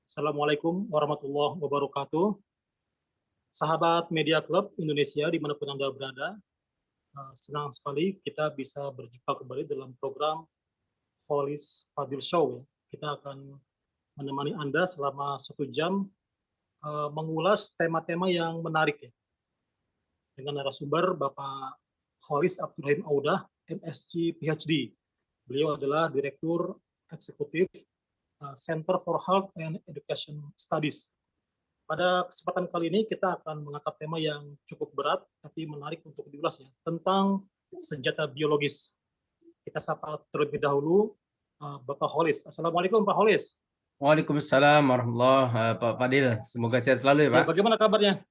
Assalamualaikum warahmatullahi wabarakatuh. Sahabat Media Club Indonesia dimanapun Anda berada, senang sekali kita bisa berjumpa kembali dalam program Holis Fadil Show. Kita akan menemani Anda selama 1 jam mengulas tema-tema yang menarik ya. Dengan narasumber Bapak Holis Abdurrahim Audah, MSc PhD. Beliau adalah Direktur Eksekutif Center for Health and Education Studies. Pada kesempatan kali ini kita akan mengangkat tema yang cukup berat tapi menarik untuk diulas ya, tentang senjata biologis. Kita sapa terlebih dahulu Bapak Holis. Assalamualaikum Pak Holis. Waalaikumsalam warahmatullahi Pak Fadil. Semoga sehat selalu ya Ya, Pak. bagaimana kabarnya?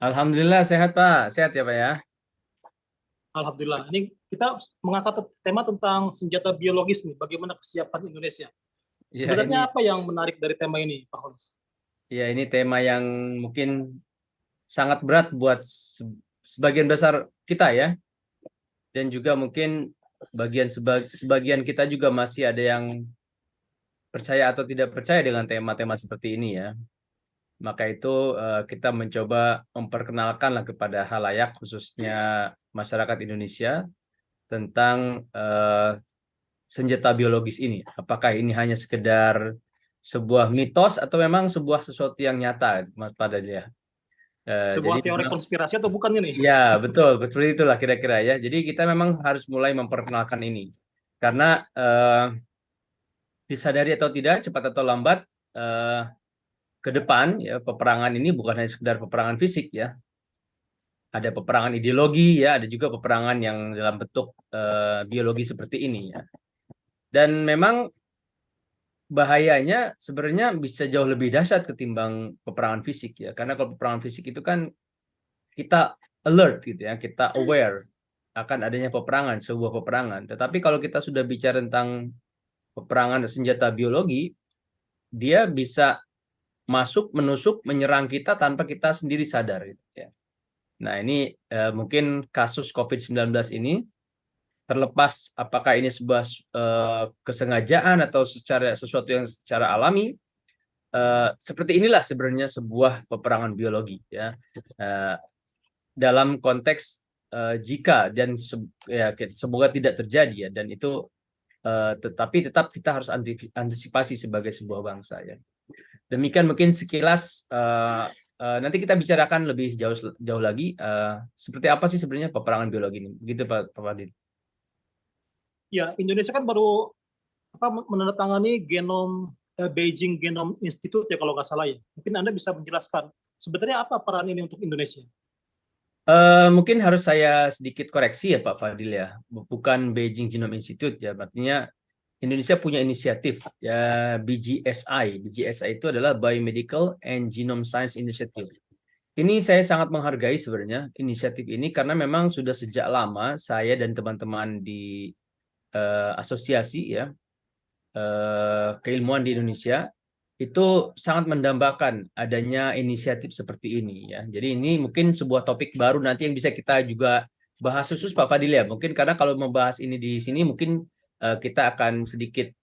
Alhamdulillah sehat Pak. Sehat ya Pak ya. Alhamdulillah. Ini kita mengangkat tema tentang senjata biologis nih. Bagaimana kesiapan Indonesia? Sebenarnya apa yang menarik dari tema ini Pak Holis? Ya, ini tema yang mungkin sangat berat buat sebagian besar kita ya. Dan juga mungkin sebagian kita juga masih ada yang percaya atau tidak percaya dengan tema-tema seperti ini ya. Maka itu kita mencoba memperkenalkanlah kepada halayak khususnya masyarakat Indonesia tentang senjata biologis ini. Apakah ini hanya sekedar sebuah mitos atau memang sebuah sesuatu yang nyata, Mas Fadil ya? Sebuah Jadi teori konspirasi atau bukan ini? ya, betul, seperti itulah kira-kira ya. Jadi kita memang harus mulai memperkenalkan ini. Karena disadari atau tidak, cepat atau lambat, ke depan ya peperangan ini bukan hanya sekedar peperangan fisik ya. Ada peperangan ideologi ya, ada juga peperangan yang dalam bentuk biologi seperti ini ya. Dan memang bahayanya sebenarnya bisa jauh lebih dahsyat ketimbang peperangan fisik ya. Karena kalau peperangan fisik itu kan kita alert gitu ya, kita aware akan adanya peperangan, sebuah peperangan. Tetapi kalau kita sudah bicara tentang peperangan senjata biologi, dia bisa masuk, menusuk, menyerang kita tanpa kita sendiri sadar gitu ya. Nah, ini mungkin kasus COVID-19 ini, terlepas apakah ini sebuah kesengajaan atau sesuatu yang secara alami, seperti inilah sebenarnya sebuah peperangan biologi ya. Dalam konteks jika dan ya, semoga tidak terjadi ya, dan itu tetapi tetap kita harus antisipasi sebagai sebuah bangsa ya. Demikian mungkin sekilas. Nanti kita bicarakan lebih jauh lagi seperti apa sih sebenarnya peperangan biologi ini, begitu Pak Fadil. Ya, Indonesia kan baru menandatangani Beijing Genome Institute ya kalau nggak salah ya. Mungkin Anda bisa menjelaskan sebenarnya apa peran ini untuk Indonesia? Mungkin harus saya sedikit koreksi ya Pak Fadil ya, bukan Beijing Genome Institute ya, artinya Indonesia punya inisiatif ya, BGSI. BGSI itu adalah Biomedical and Genome Science Initiative. Ini saya sangat menghargai sebenarnya inisiatif ini karena memang sudah sejak lama saya dan teman-teman di asosiasi ya keilmuan di Indonesia itu sangat mendambakan adanya inisiatif seperti ini ya. Jadi ini mungkin sebuah topik baru nanti yang bisa kita juga bahas khusus Pak Fadil ya. Mungkin karena kalau membahas ini di sini mungkin kita akan sedikit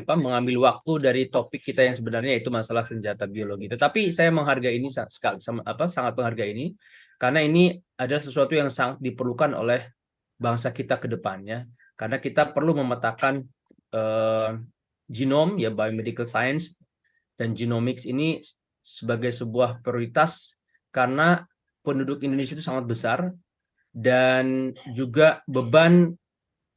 mengambil waktu dari topik kita yang sebenarnya itu masalah senjata biologi. Tetapi saya menghargai ini sangat menghargai ini karena ini adalah sesuatu yang sangat diperlukan oleh bangsa kita ke depannya. Karena kita perlu memetakan genom ya, biomedical science dan genomics ini sebagai sebuah prioritas karena penduduk Indonesia itu sangat besar dan juga beban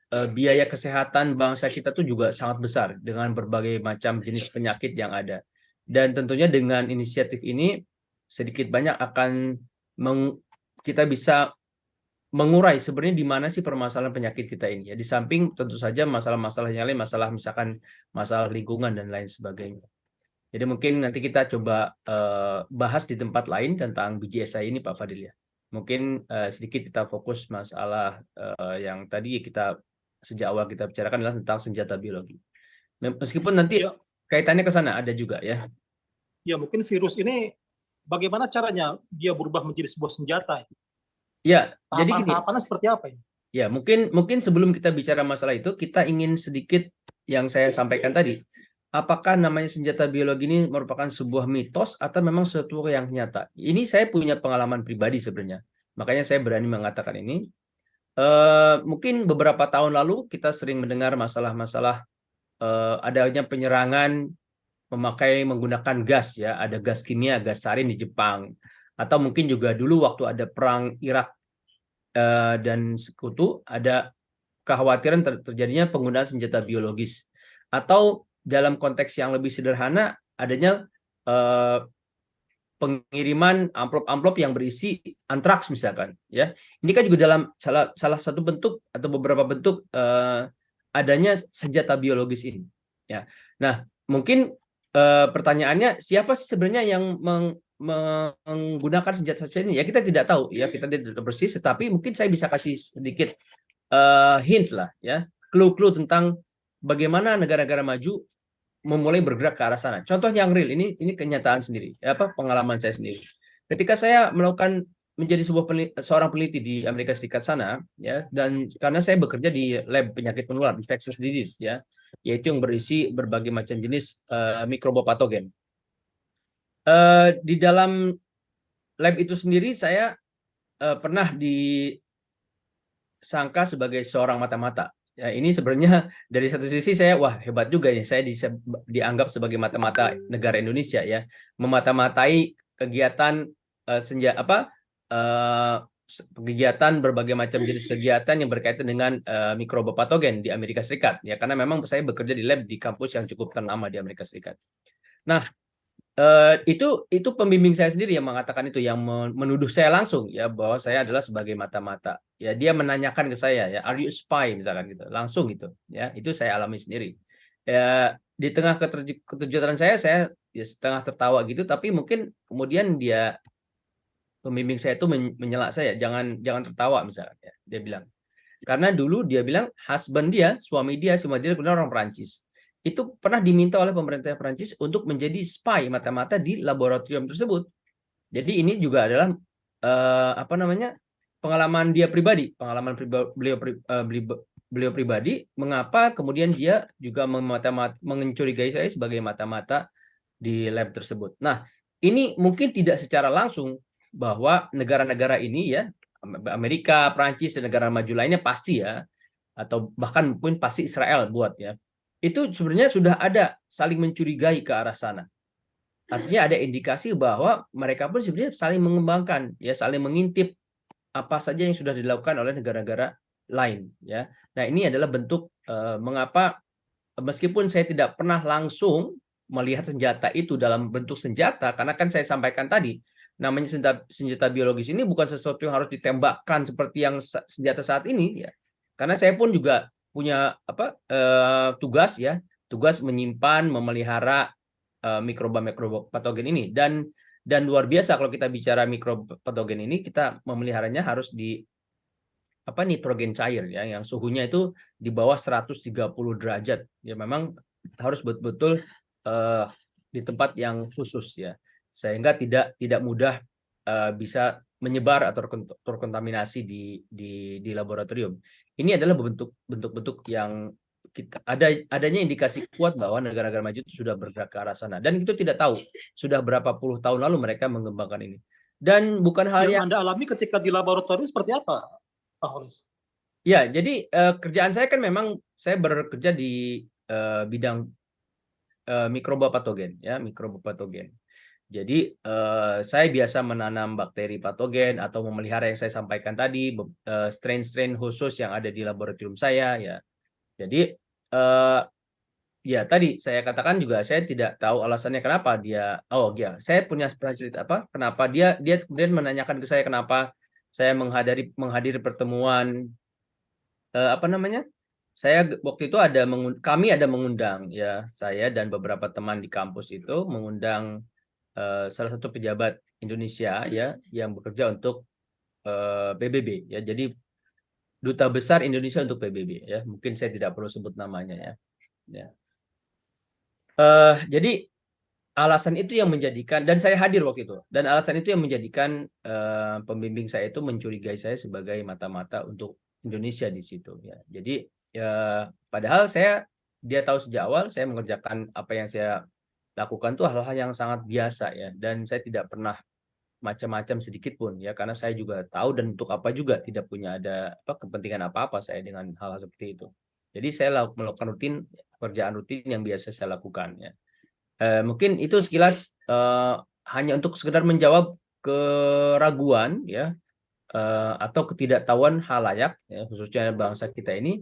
biaya kesehatan bangsa kita itu juga sangat besar dengan berbagai macam jenis penyakit yang ada. Dan tentunya dengan inisiatif ini sedikit banyak akan kita bisa mengurai sebenarnya di mana sih permasalahan penyakit kita ini ya. Di samping tentu saja masalah-masalah yang lain, misalkan masalah lingkungan dan lain sebagainya. Jadi mungkin nanti kita coba bahas di tempat lain tentang BGSI ini Pak Fadil ya. Mungkin sedikit kita fokus masalah yang tadi kita sejak awal kita bicarakan adalah tentang senjata biologi. Meskipun nanti kaitannya ke sana ada juga ya. Ya, mungkin virus ini bagaimana caranya dia berubah menjadi sebuah senjata? Ya, jadi gini. Tahapannya seperti apa ini? Ya, mungkin sebelum kita bicara masalah itu, kita ingin sedikit yang saya sampaikan tadi. apakah namanya senjata biologi ini merupakan sebuah mitos atau memang sesuatu yang nyata? Ini saya punya pengalaman pribadi sebenarnya. Makanya saya berani mengatakan ini. Mungkin beberapa tahun lalu kita sering mendengar masalah-masalah adanya penyerangan menggunakan gas ya, ada gas kimia, gas sarin di Jepang. Atau mungkin juga dulu waktu ada perang Irak dan sekutu, ada kekhawatiran terjadinya penggunaan senjata biologis. Atau dalam konteks yang lebih sederhana, adanya pengiriman amplop-amplop yang berisi antraks misalkan, ya. Ini kan juga dalam salah satu bentuk atau beberapa bentuk adanya senjata biologis ini, ya. Nah, mungkin pertanyaannya siapa sih sebenarnya yang menggunakan senjata ini? Ya kita tidak tahu, ya kita tidak tahu persis, tetapi mungkin saya bisa kasih sedikit hint lah, ya, clue-clue tentang bagaimana negara-negara maju memulai bergerak ke arah sana. Contoh yang real, ini kenyataan sendiri, pengalaman saya sendiri. Ketika saya melakukan menjadi seorang peneliti di Amerika Serikat sana, ya, dan karena saya bekerja di lab penyakit menular, infectious disease, ya, yaitu yang berisi berbagai macam jenis mikroba patogen. Di dalam lab itu sendiri saya pernah disangka sebagai seorang mata-mata. Ya, ini sebenarnya dari satu sisi saya wah hebat juga nih, saya dianggap sebagai mata-mata negara Indonesia, ya, memata-matai kegiatan kegiatan berbagai macam jenis kegiatan yang berkaitan dengan mikroba patogen di Amerika Serikat, ya, karena memang saya bekerja di lab di kampus yang cukup ternama di Amerika Serikat. Nah, itu pembimbing saya sendiri yang mengatakan itu, yang menuduh saya langsung, ya, bahwa saya adalah sebagai mata-mata. Ya, dia menanyakan ke saya, ya, are you a spy misalkan gitu, langsung gitu, ya, itu saya alami sendiri. Ya, di tengah keterjutan saya ya setengah tertawa gitu, tapi mungkin kemudian pembimbing saya itu menyela saya, jangan tertawa misalkan, ya, dia bilang. Karena dulu dia bilang suami dia kemudian orang Perancis. Itu pernah diminta oleh pemerintah Perancis untuk menjadi spy mata-mata di laboratorium tersebut. Jadi ini juga adalah pengalaman dia pribadi, beliau pribadi, mengapa kemudian dia juga mencurigai saya sebagai mata-mata di lab tersebut. Nah, ini mungkin tidak secara langsung bahwa negara-negara ini, ya, Amerika, Prancis, dan negara maju lainnya pasti, ya, atau bahkan mungkin pasti Israel buat, ya, itu sebenarnya sudah ada saling mencurigai ke arah sana. Artinya ada indikasi bahwa mereka pun sebenarnya saling mengembangkan, ya, saling mengintip apa saja yang sudah dilakukan oleh negara-negara lain, ya. Nah, ini adalah bentuk mengapa meskipun saya tidak pernah langsung melihat senjata itu dalam bentuk senjata, karena kan saya sampaikan tadi, namanya senjata biologis ini bukan sesuatu yang harus ditembakkan seperti yang senjata saat ini, ya. Karena saya pun juga punya tugas menyimpan, memelihara mikroba patogen ini, dan luar biasa kalau kita bicara mikroba patogen ini, kita memeliharanya harus di nitrogen cair, ya, yang suhunya itu di bawah 130 derajat. Ya, memang harus betul-betul di tempat yang khusus, ya, sehingga tidak mudah bisa menyebar atau terkontaminasi di laboratorium. Ini adalah bentuk-bentuk yang adanya indikasi kuat bahwa negara-negara maju itu sudah bergerak ke arah sana, dan itu tidak tahu sudah berapa puluh tahun lalu mereka mengembangkan ini, dan bukan hal Yang yang Anda alami ketika di laboratorium seperti apa, Pak Holis? ya. Jadi kerjaan saya kan memang saya bekerja di bidang mikroba patogen, ya, mikroba patogen. Jadi saya biasa menanam bakteri patogen atau memelihara yang saya sampaikan tadi, strain-strain khusus yang ada di laboratorium saya, ya. Jadi ya tadi saya katakan juga saya tidak tahu alasannya kenapa dia. Oh ya, saya punya cerita kenapa dia kemudian menanyakan ke saya kenapa saya menghadiri pertemuan saya waktu itu kami ada mengundang, ya, saya dan beberapa teman di kampus itu mengundang salah satu pejabat Indonesia, ya, yang bekerja untuk PBB, ya, jadi Duta Besar Indonesia untuk PBB, ya, mungkin saya tidak perlu sebut namanya, ya. Ya. Jadi alasan itu yang menjadikan, dan saya hadir waktu itu, dan alasan itu yang menjadikan pembimbing saya itu mencurigai saya sebagai mata-mata untuk Indonesia di situ, ya. Jadi padahal saya dia tahu sejak awal saya mengerjakan apa yang saya lakukan tuh hal-hal yang sangat biasa ya, dan saya tidak pernah macam-macam sedikit pun ya, karena saya juga tahu dan untuk apa juga tidak punya ada kepentingan apa-apa saya dengan hal-hal seperti itu. Jadi saya melakukan pekerjaan rutin yang biasa saya lakukan ya. Mungkin itu sekilas hanya untuk sekedar menjawab keraguan ya, atau ketidaktahuan halayak ya, khususnya bangsa kita ini,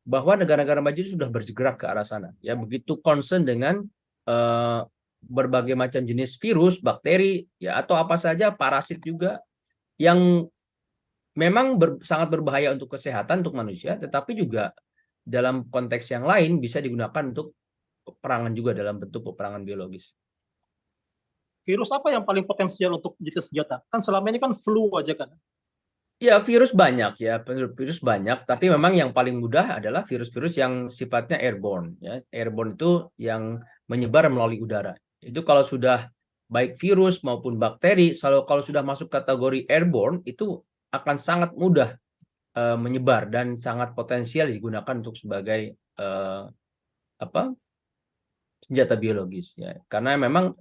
bahwa negara-negara maju sudah bergerak ke arah sana ya, begitu concern dengan eh, berbagai macam jenis virus, bakteri ya, atau apa saja parasit juga yang memang sangat berbahaya untuk kesehatan untuk manusia, tetapi juga dalam konteks yang lain bisa digunakan untuk peperangan juga dalam bentuk peperangan biologis. Virus apa yang paling potensial untuk jadi senjata? Kan selama ini kan flu aja kan. Ya, virus banyak ya, virus banyak, tapi memang yang paling mudah adalah virus-virus yang sifatnya airborne ya. Airborne itu yang menyebar melalui udara. Itu kalau sudah baik virus maupun bakteri, kalau sudah masuk kategori airborne itu akan sangat mudah menyebar dan sangat potensial digunakan untuk sebagai senjata biologis ya. Karena memang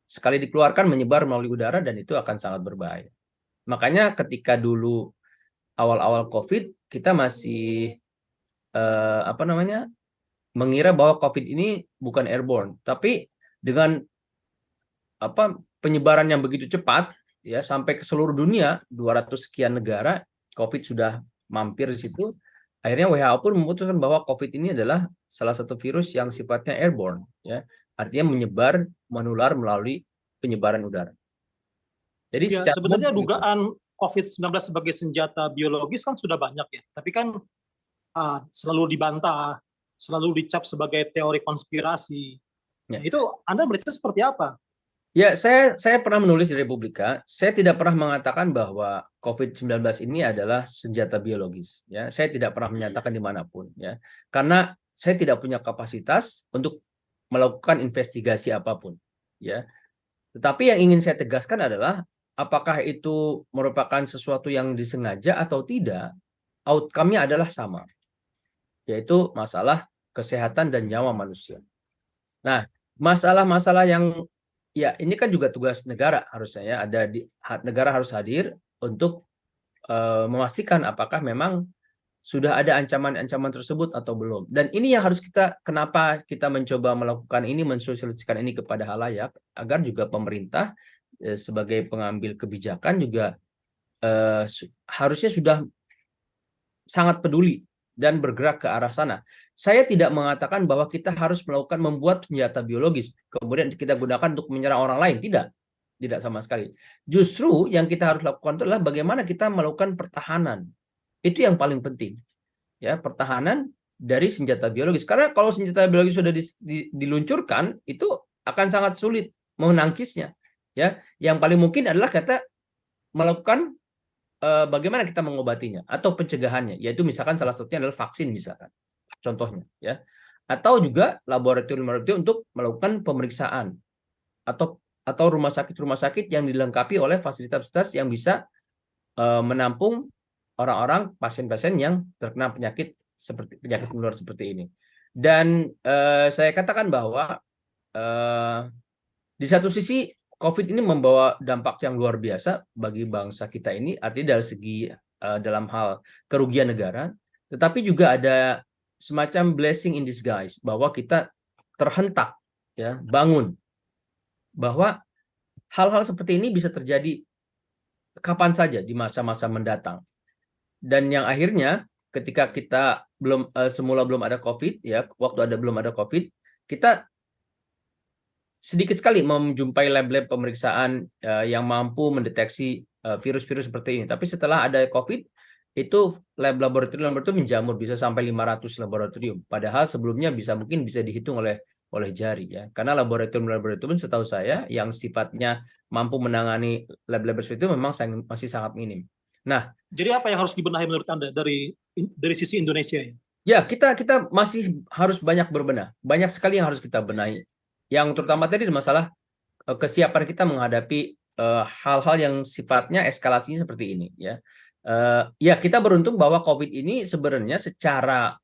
sekali dikeluarkan menyebar melalui udara dan itu akan sangat berbahaya. Makanya ketika dulu awal-awal COVID kita masih mengira bahwa COVID ini bukan airborne, tapi dengan penyebaran yang begitu cepat ya sampai ke seluruh dunia, 200 sekian negara COVID sudah mampir di situ. Akhirnya WHO pun memutuskan bahwa COVID ini adalah salah satu virus yang sifatnya airborne ya. Artinya menyebar, menular melalui penyebaran udara. Jadi Ya, secara umum sebenarnya begitu. dugaan COVID-19 sebagai senjata biologis kan sudah banyak ya. Tapi kan selalu dibantah, selalu dicap sebagai teori konspirasi. Ya. Nah, itu Anda melihatnya seperti apa? Ya, saya pernah menulis di Republika, saya tidak pernah mengatakan bahwa COVID-19 ini adalah senjata biologis. Ya, saya tidak pernah menyatakan dimanapun. Ya, karena saya tidak punya kapasitas untuk melakukan investigasi apapun. Ya, tetapi yang ingin saya tegaskan adalah apakah itu merupakan sesuatu yang disengaja atau tidak, outcome-nya adalah sama, yaitu masalah kesehatan dan nyawa manusia. Nah, masalah-masalah yang ya ini kan juga tugas negara harusnya ya, negara harus hadir untuk memastikan apakah memang sudah ada ancaman-ancaman tersebut atau belum. Dan ini yang harus kenapa kita mencoba melakukan ini, mensosialisasikan ini kepada halayak, agar juga pemerintah sebagai pengambil kebijakan juga harusnya sudah sangat peduli dan bergerak ke arah sana. Saya tidak mengatakan bahwa kita harus membuat senjata biologis, kemudian kita gunakan untuk menyerang orang lain. Tidak sama sekali. Justru yang kita harus lakukan adalah bagaimana kita melakukan pertahanan. Itu yang paling penting. Ya, pertahanan dari senjata biologis. Karena kalau senjata biologis sudah diluncurkan, itu akan sangat sulit menangkisnya. Ya, yang paling mungkin adalah kita melakukan bagaimana kita mengobatinya atau pencegahannya, yaitu misalkan salah satunya adalah vaksin misalkan, contohnya ya, atau juga laboratorium untuk melakukan pemeriksaan atau rumah sakit yang dilengkapi oleh fasilitas yang bisa menampung orang-orang pasien-pasien yang terkena penyakit menular seperti ini. Dan saya katakan bahwa di satu sisi COVID ini membawa dampak yang luar biasa bagi bangsa kita ini, artinya dari segi dalam hal kerugian negara, tetapi juga ada semacam blessing in disguise bahwa kita terhentak ya, bangun bahwa hal-hal seperti ini bisa terjadi kapan saja di masa-masa mendatang. Dan yang akhirnya ketika kita semula belum ada COVID ya, waktu belum ada COVID, kita sedikit sekali menjumpai lab-lab pemeriksaan yang mampu mendeteksi virus-virus seperti ini. Tapi setelah ada COVID, itu laboratorium menjamur, bisa sampai 500 laboratorium. Padahal sebelumnya mungkin bisa dihitung oleh jari ya. Karena laboratorium setahu saya yang sifatnya mampu menangani lab-lab seperti itu memang masih sangat minim. Nah, jadi apa yang harus dibenahi menurut Anda dari sisi Indonesia ya? Ya, kita masih harus banyak berbenah. Banyak sekali yang harus kita benahi. Yang terutama tadi masalah kesiapan kita menghadapi hal-hal yang sifatnya eskalasinya seperti ini ya. Ya, kita beruntung bahwa COVID ini sebenarnya secara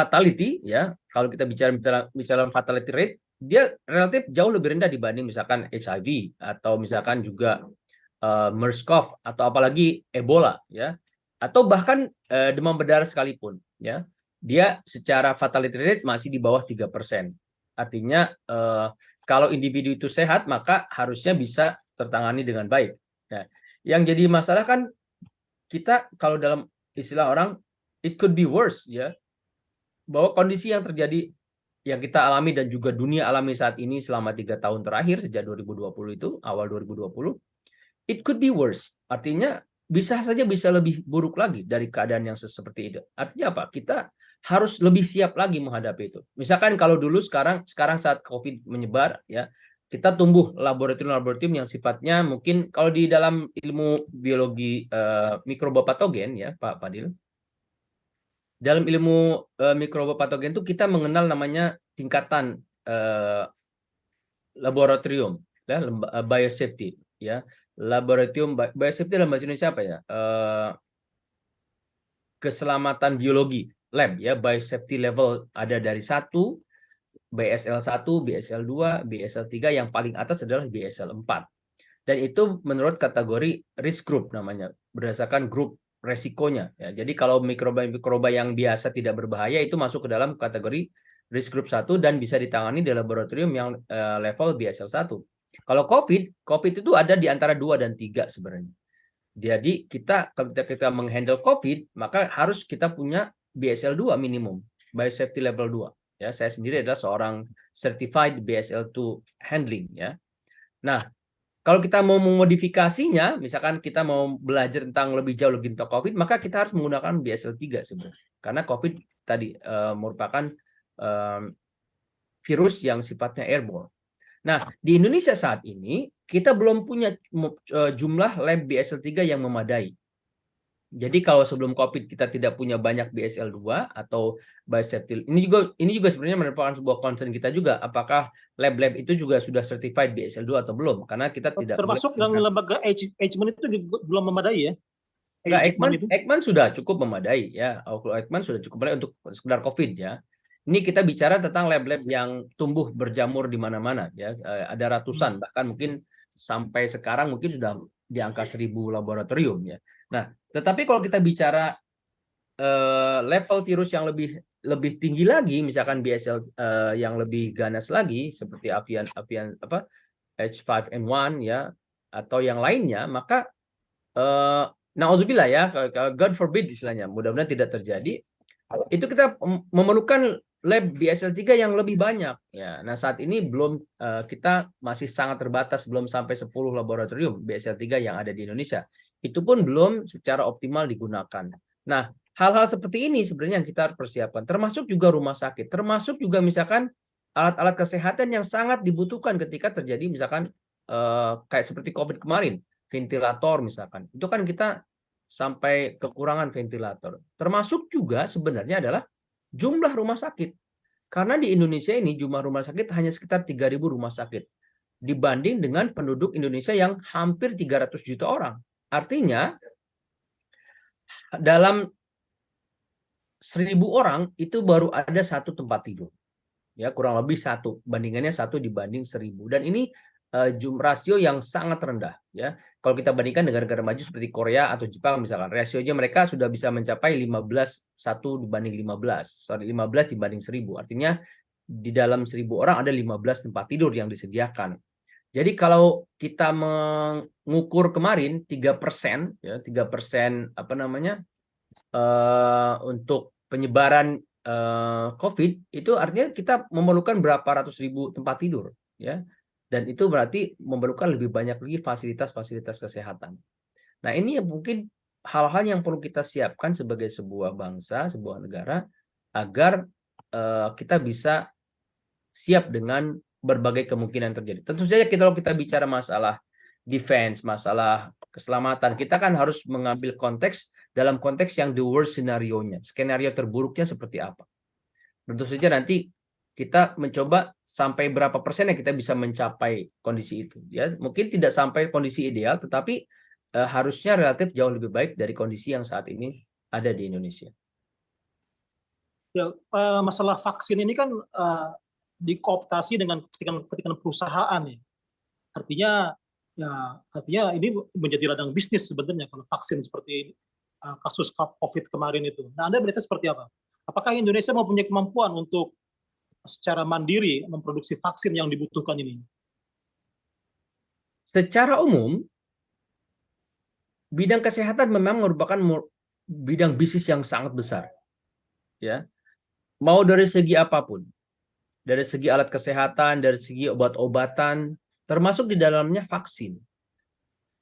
fatality ya, kalau kita bicara fatality rate, dia relatif jauh lebih rendah dibanding misalkan HIV atau misalkan juga MERS-CoV atau apalagi Ebola ya, atau bahkan demam berdarah sekalipun ya, dia secara fatality rate masih di bawah 3%. Artinya kalau individu itu sehat maka harusnya bisa tertangani dengan baik. Nah, yang jadi masalah kan kita kalau dalam istilah orang it could be worse ya, bahwa kondisi yang terjadi yang kita alami dan juga dunia alami saat ini selama 3 tahun terakhir sejak 2020 itu awal 2020, it could be worse. Artinya bisa saja bisa lebih buruk lagi dari keadaan yang seperti itu. Artinya apa? Kita harus lebih siap lagi menghadapi itu. Misalkan kalau dulu sekarang saat COVID menyebar ya, kita tumbuh laboratorium yang sifatnya mungkin kalau di dalam ilmu biologi mikrobopatogen ya Pak Fadil. Dalam ilmu mikrobopatogen itu kita mengenal namanya tingkatan laboratorium ya, biosafety ya. Laboratorium biosafety dalam bahasa Indonesia apa ya? Keselamatan biologi lab ya, biosafety level ada dari 1, BSL 1, BSL 2, BSL 3, yang paling atas adalah BSL 4. Dan itu menurut kategori risk group namanya, berdasarkan grup resikonya ya. Jadi kalau mikroba yang biasa tidak berbahaya itu masuk ke dalam kategori risk group 1 dan bisa ditangani di laboratorium yang level BSL 1. Kalau COVID itu ada di antara 2 dan 3 sebenarnya. Jadi kalau kita menghandle COVID, maka harus kita punya BSL 2 minimum, biosafety level 2. Ya, saya sendiri adalah seorang certified BSL 2 handling ya. Nah, kalau kita mau memodifikasinya, misalkan kita mau belajar tentang lebih jauh lagi tentang COVID, maka kita harus menggunakan BSL 3 sebenarnya. Karena COVID tadi merupakan virus yang sifatnya airborne. Nah, di Indonesia saat ini kita belum punya jumlah lab BSL 3 yang memadai. Jadi kalau sebelum COVID kita tidak punya banyak BSL 2 atau biosafety, ini juga sebenarnya merupakan sebuah concern kita juga, apakah lab-lab itu juga sudah certified BSL 2 atau belum? Karena kita tidak termasuk yang lembaga Eijkman itu belum memadai ya. Eijkman sudah cukup memadai ya. Eijkman sudah cukup memadai untuk sekedar COVID ya. Ini kita bicara tentang lab-lab yang tumbuh berjamur di mana-mana ya. Ada ratusan, bahkan mungkin sampai sekarang mungkin sudah di angka 1000 laboratorium ya. Nah, tetapi kalau kita bicara level virus yang lebih tinggi lagi, misalkan BSL yang lebih ganas lagi seperti avian H5N1 ya atau yang lainnya, maka naudzubillah ya, God forbid istilahnya, mudah-mudahan tidak terjadi. Itu kita memerlukan lab BSL 3 yang lebih banyak ya. Nah, saat ini kita masih sangat terbatas, belum sampai 10 laboratorium BSL 3 yang ada di Indonesia. Itu pun belum secara optimal digunakan. Nah, hal-hal seperti ini sebenarnya yang kita harus persiapkan, termasuk juga rumah sakit, termasuk juga misalkan alat-alat kesehatan yang sangat dibutuhkan ketika terjadi misalkan kayak seperti COVID kemarin, ventilator misalkan. Itu kan kita sampai kekurangan ventilator. Termasuk juga sebenarnya adalah jumlah rumah sakit. Karena di Indonesia ini jumlah rumah sakit hanya sekitar 3.000 rumah sakit. Dibanding dengan penduduk Indonesia yang hampir 300 juta orang. Artinya dalam 1.000 orang itu baru ada 1 tempat tidur. Ya, kurang lebih 1. Bandingannya 1 dibanding 1.000. Dan ini rasio yang sangat rendah ya. Kalau kita bandingkan negara-negara maju seperti Korea atau Jepang misalkan, rasionya mereka sudah bisa mencapai 1 dibanding 15 dibanding 1.000. Artinya di dalam 1.000 orang ada 15 tempat tidur yang disediakan. Jadi kalau kita mengukur kemarin 3% ya, 3% untuk penyebaran COVID, itu artinya kita memerlukan berapa ratus ribu tempat tidur ya. Dan itu berarti memerlukan lebih banyak lagi fasilitas-fasilitas kesehatan. Nah, ini mungkin hal-hal yang perlu kita siapkan sebagai sebuah bangsa, sebuah negara, agar kita bisa siap dengan berbagai kemungkinan terjadi. Tentu saja kalau kita bicara masalah defense, masalah keselamatan, kita kan harus mengambil dalam konteks yang the worst scenario-nya. Skenario terburuknya seperti apa. Tentu saja nanti kita mencoba sampai berapa persen yang kita bisa mencapai kondisi itu. Ya, mungkin tidak sampai kondisi ideal, tetapi harusnya relatif jauh lebih baik dari kondisi yang saat ini ada di Indonesia. Ya, masalah vaksin ini kan dikooptasi dengan kepentingan perusahaan ya. Artinya ya artinya ini menjadi ladang bisnis sebenarnya kalau vaksin seperti kasus COVID kemarin itu. Nah, Anda melihatnya seperti apa? Apakah Indonesia mempunyai kemampuan untuk secara mandiri memproduksi vaksin yang dibutuhkan ini? Secara umum, bidang kesehatan memang merupakan bidang bisnis yang sangat besar, ya. Mau dari segi apapun, dari segi alat kesehatan, dari segi obat-obatan, termasuk di dalamnya vaksin.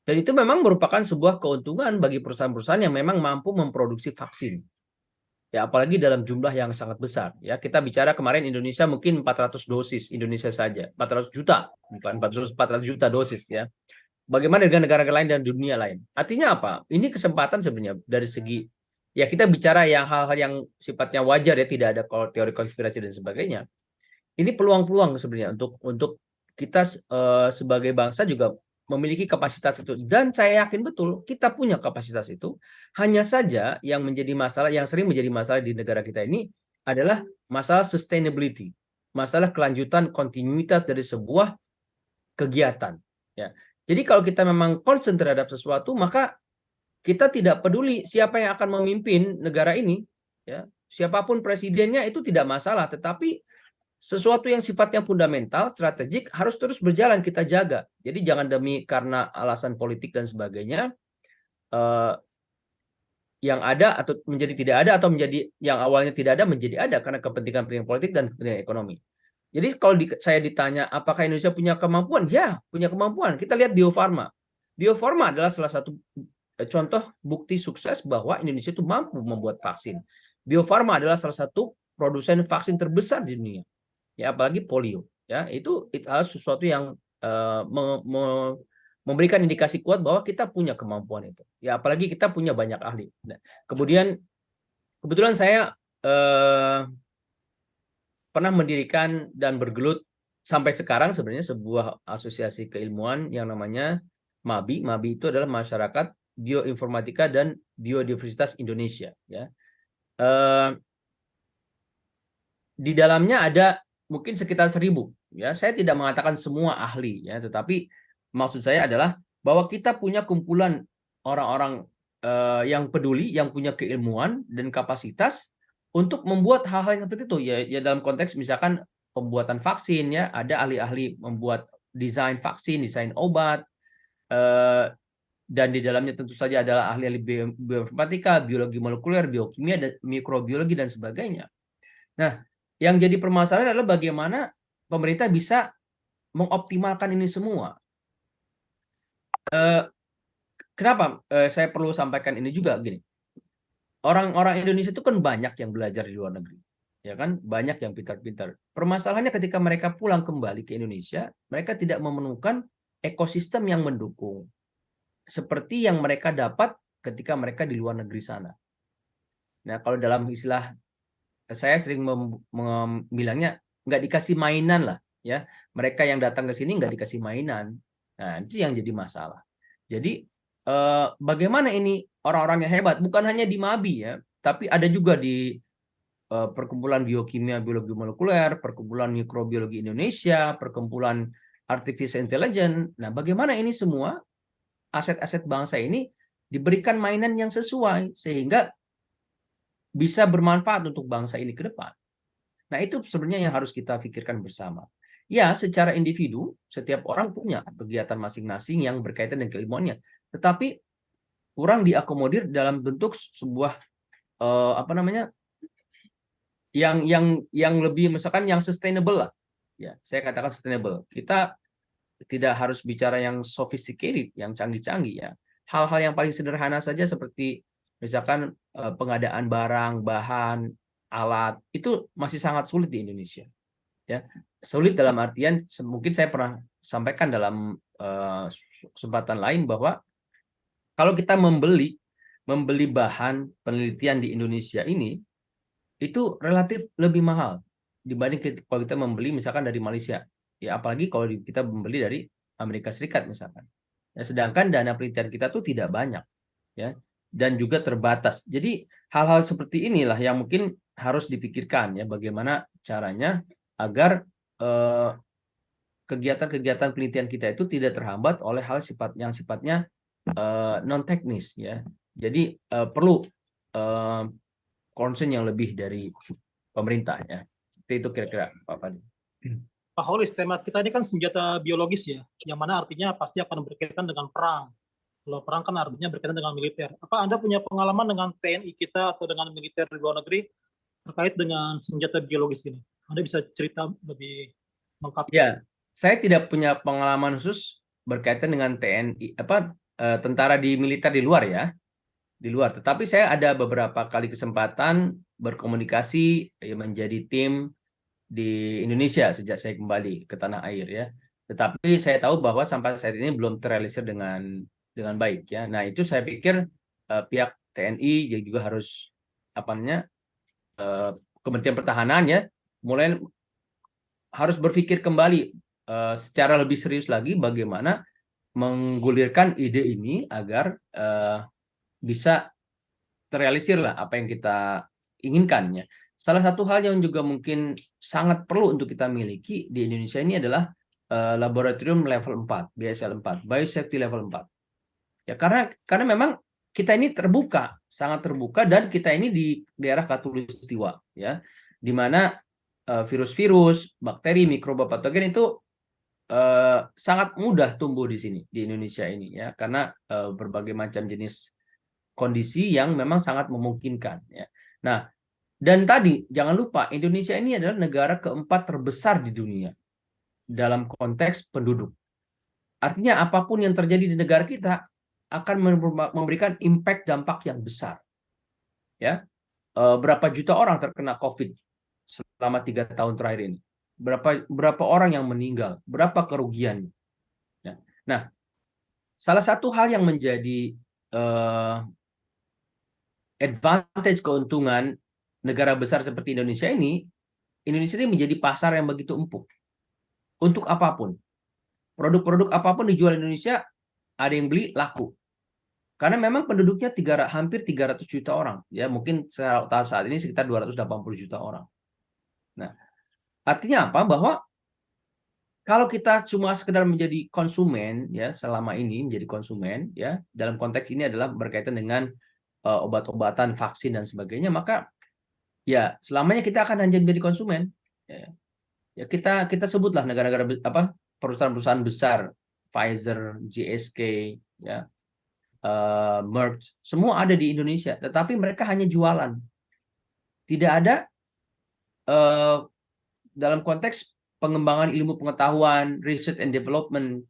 Dan itu memang merupakan sebuah keuntungan bagi perusahaan-perusahaan yang memang mampu memproduksi vaksin. Ya, apalagi dalam jumlah yang sangat besar. Ya, kita bicara kemarin Indonesia mungkin 400 dosis Indonesia saja, 400 juta, bukan 400 juta dosis ya. Bagaimana dengan negara lain dan dunia lain? Artinya apa? Ini kesempatan sebenarnya dari segi ya kita bicara yang hal-hal yang sifatnya wajar ya, tidak ada teori konspirasi dan sebagainya. Ini peluang-peluang sebenarnya untuk kita sebagai bangsa juga memiliki kapasitas itu, dan saya yakin betul kita punya kapasitas itu. Hanya saja yang menjadi masalah, yang sering menjadi masalah di negara kita ini adalah masalah sustainability, masalah kelanjutan kontinuitas dari sebuah kegiatan ya. Jadi kalau kita memang concern terhadap sesuatu, maka kita tidak peduli siapa yang akan memimpin negara ini ya, siapapun presidennya itu tidak masalah, tetapi sesuatu yang sifatnya fundamental, strategik harus terus berjalan kita jaga. Jadi jangan demi karena alasan politik dan sebagainya yang ada atau menjadi tidak ada, atau menjadi yang awalnya tidak ada menjadi ada karena kepentingan politik dan kepentingan ekonomi. Jadi kalau saya ditanya apakah Indonesia punya kemampuan? Ya, punya kemampuan. Kita lihat Bio Farma. Bio Farma adalah salah satu contoh bukti sukses bahwa Indonesia itu mampu membuat vaksin. Bio Farma adalah salah satu produsen vaksin terbesar di dunia. Ya, apalagi polio ya, itu adalah sesuatu yang memberikan indikasi kuat bahwa kita punya kemampuan itu ya, apalagi kita punya banyak ahli. Nah, kebetulan saya pernah mendirikan dan bergelut sampai sekarang sebenarnya sebuah asosiasi keilmuan yang namanya MABI. MABI itu adalah Masyarakat Bioinformatika dan Biodiversitas Indonesia ya. Di dalamnya ada mungkin sekitar 1000 ya. Saya tidak mengatakan semua ahli ya, tetapi maksud saya adalah bahwa kita punya kumpulan orang-orang yang peduli, yang punya keilmuan dan kapasitas untuk membuat hal-hal yang seperti itu ya, ya dalam konteks misalkan pembuatan vaksin ya, ada ahli-ahli membuat desain vaksin, desain obat, dan di dalamnya tentu saja adalah ahli-ahli bioinformatika, biologi molekuler, biokimia, dan mikrobiologi dan sebagainya. Nah, yang jadi permasalahan adalah bagaimana pemerintah bisa mengoptimalkan ini semua. Kenapa saya perlu sampaikan ini juga gini? Orang-orang Indonesia itu kan banyak yang belajar di luar negeri, ya kan? Banyak yang pintar-pintar. Permasalahannya ketika mereka pulang kembali ke Indonesia, mereka tidak menemukan ekosistem yang mendukung seperti yang mereka dapat ketika mereka di luar negeri sana. Nah, kalau dalam istilah saya sering bilangnya nggak dikasih mainan lah ya, mereka yang datang ke sini nggak dikasih mainan. Nah, itu yang jadi masalah. Jadi bagaimana ini orang-orang yang hebat bukan hanya di MABI ya, tapi ada juga di Perkumpulan Biokimia Biologi Molekuler, Perkumpulan Mikrobiologi Indonesia, Perkumpulan Artificial Intelligence. Nah, bagaimana ini semua aset-aset bangsa ini diberikan mainan yang sesuai sehingga bisa bermanfaat untuk bangsa ini ke depan. Nah, itu sebenarnya yang harus kita pikirkan bersama. Ya, secara individu, setiap orang punya kegiatan masing-masing yang berkaitan dengan keilmuannya, tetapi kurang diakomodir dalam bentuk sebuah yang lebih misalkan yang sustainable lah. Ya, saya katakan sustainable. Kita tidak harus bicara yang sophisticated, yang canggih-canggih ya. Hal-hal yang paling sederhana saja seperti misalkan pengadaan barang, bahan, alat itu masih sangat sulit di Indonesia. Ya, sulit dalam artian mungkin saya pernah sampaikan dalam kesempatan lain bahwa kalau kita membeli bahan penelitian di Indonesia ini itu relatif lebih mahal dibanding kalau kita membeli misalkan dari Malaysia. Ya, apalagi kalau kita membeli dari Amerika Serikat misalkan. Ya, sedangkan dana penelitian kita tuh tidak banyak ya, dan juga terbatas. Jadi hal-hal seperti inilah yang mungkin harus dipikirkan ya bagaimana caranya agar kegiatan-kegiatan penelitian kita itu tidak terhambat oleh hal yang sifatnya non teknis ya. Jadi perlu concern yang lebih dari pemerintah ya. Itu kira-kira Pak Fadil. Pak Holis, tema kita ini kan senjata biologis ya, yang mana artinya pasti akan berkaitan dengan perang. Kalau perang kan artinya berkaitan dengan militer. Apa Anda punya pengalaman dengan TNI kita atau dengan militer di luar negeri terkait dengan senjata biologis ini? Anda bisa cerita lebih lengkap? Ya, saya tidak punya pengalaman khusus berkaitan dengan TNI tentara di militer di luar ya, di luar. Tetapi saya ada beberapa kali kesempatan berkomunikasi menjadi tim di Indonesia sejak saya kembali ke tanah air ya. Tetapi saya tahu bahwa sampai saat ini belum terrealisir dengan baik ya. Nah, itu saya pikir pihak TNI juga harus apa namanya Kementerian Pertahanan ya mulai harus berpikir kembali secara lebih serius lagi bagaimana menggulirkan ide ini agar bisa terrealisir lah apa yang kita inginkan ya. Salah satu hal yang juga mungkin sangat perlu untuk kita miliki di Indonesia ini adalah laboratorium level 4, BSL 4, Biosafety level 4. Ya karena memang kita ini terbuka, sangat terbuka dan kita ini di daerah khatulistiwa ya, di mana virus-virus, bakteri, mikroba patogen itu sangat mudah tumbuh di sini di Indonesia ini ya karena berbagai macam jenis kondisi yang memang sangat memungkinkan ya. Nah, dan tadi jangan lupa Indonesia ini adalah negara keempat terbesar di dunia dalam konteks penduduk. Artinya apapun yang terjadi di negara kita akan memberikan impact dampak yang besar. Ya, berapa juta orang terkena COVID selama 3 tahun terakhir ini? Berapa orang yang meninggal? Berapa kerugian? Ya. Nah, salah satu hal yang menjadi advantage keuntungan negara besar seperti Indonesia ini menjadi pasar yang begitu empuk untuk apapun. Produk-produk apapun dijual Indonesia, ada yang beli, laku. Karena memang penduduknya hampir 300 juta orang. Ya, mungkin saat ini sekitar 280 juta orang. Nah, artinya apa? Bahwa kalau kita cuma sekedar menjadi konsumen, ya selama ini menjadi konsumen, ya dalam konteks ini adalah berkaitan dengan obat-obatan, vaksin dan sebagainya, maka ya selamanya kita akan hanya menjadi konsumen. Ya kita sebutlah negara-negara perusahaan-perusahaan besar, Pfizer, GSK, ya, Merck, semua ada di Indonesia, tetapi mereka hanya jualan. Tidak ada dalam konteks pengembangan ilmu pengetahuan, research and development,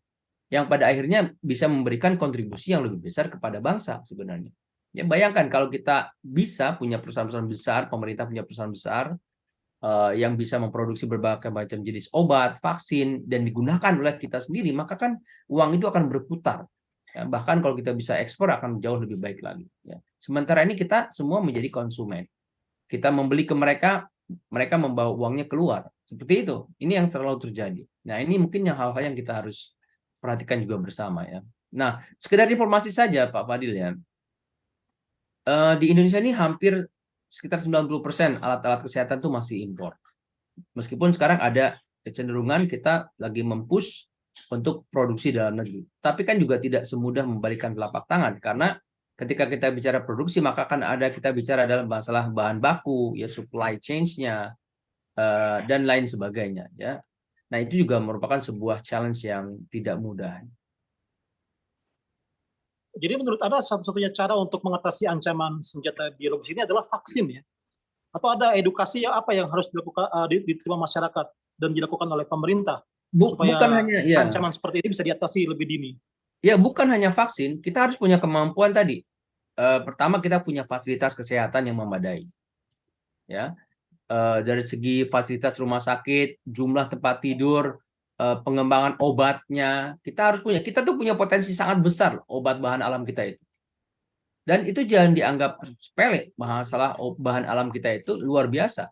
yang pada akhirnya bisa memberikan kontribusi yang lebih besar kepada bangsa sebenarnya. Ya, bayangkan kalau kita bisa punya perusahaan-perusahaan besar, pemerintah punya perusahaan besar yang bisa memproduksi berbagai macam jenis obat, vaksin, dan digunakan oleh kita sendiri, maka kan uang itu akan berputar. Ya, bahkan kalau kita bisa ekspor akan jauh lebih baik lagi. Ya. Sementara ini kita semua menjadi konsumen. Kita membeli ke mereka, mereka membawa uangnya keluar. Seperti itu. Ini yang selalu terjadi. Nah, ini mungkin hal-hal yang kita harus perhatikan juga bersama ya. Nah, sekedar informasi saja Pak Fadil ya. Di Indonesia ini hampir sekitar 90% alat-alat kesehatan itu masih impor. Meskipun sekarang ada kecenderungan kita lagi mempush untuk produksi dalam negeri. Tapi kan juga tidak semudah membalikan telapak tangan karena ketika kita bicara produksi maka kan kita bicara dalam masalah bahan baku, ya supply chain-nya dan lain sebagainya ya. Nah, itu juga merupakan sebuah challenge yang tidak mudah. Jadi menurut Anda satu-satunya cara untuk mengatasi ancaman senjata biologis ini adalah vaksin ya? Atau ada edukasi yang harus dilakukan diterima masyarakat dan dilakukan oleh pemerintah supaya Bukan hanya ya. ancaman seperti ini bisa diatasi lebih dini? Ya, bukan hanya vaksin, kita harus punya kemampuan tadi. Pertama kita punya fasilitas kesehatan yang memadai. Ya. Dari segi fasilitas rumah sakit, jumlah tempat tidur, pengembangan obatnya, kita harus punya. Kita tuh punya potensi sangat besar obat bahan alam kita itu. Dan itu jangan dianggap sepele, masalah bahan alam kita itu luar biasa.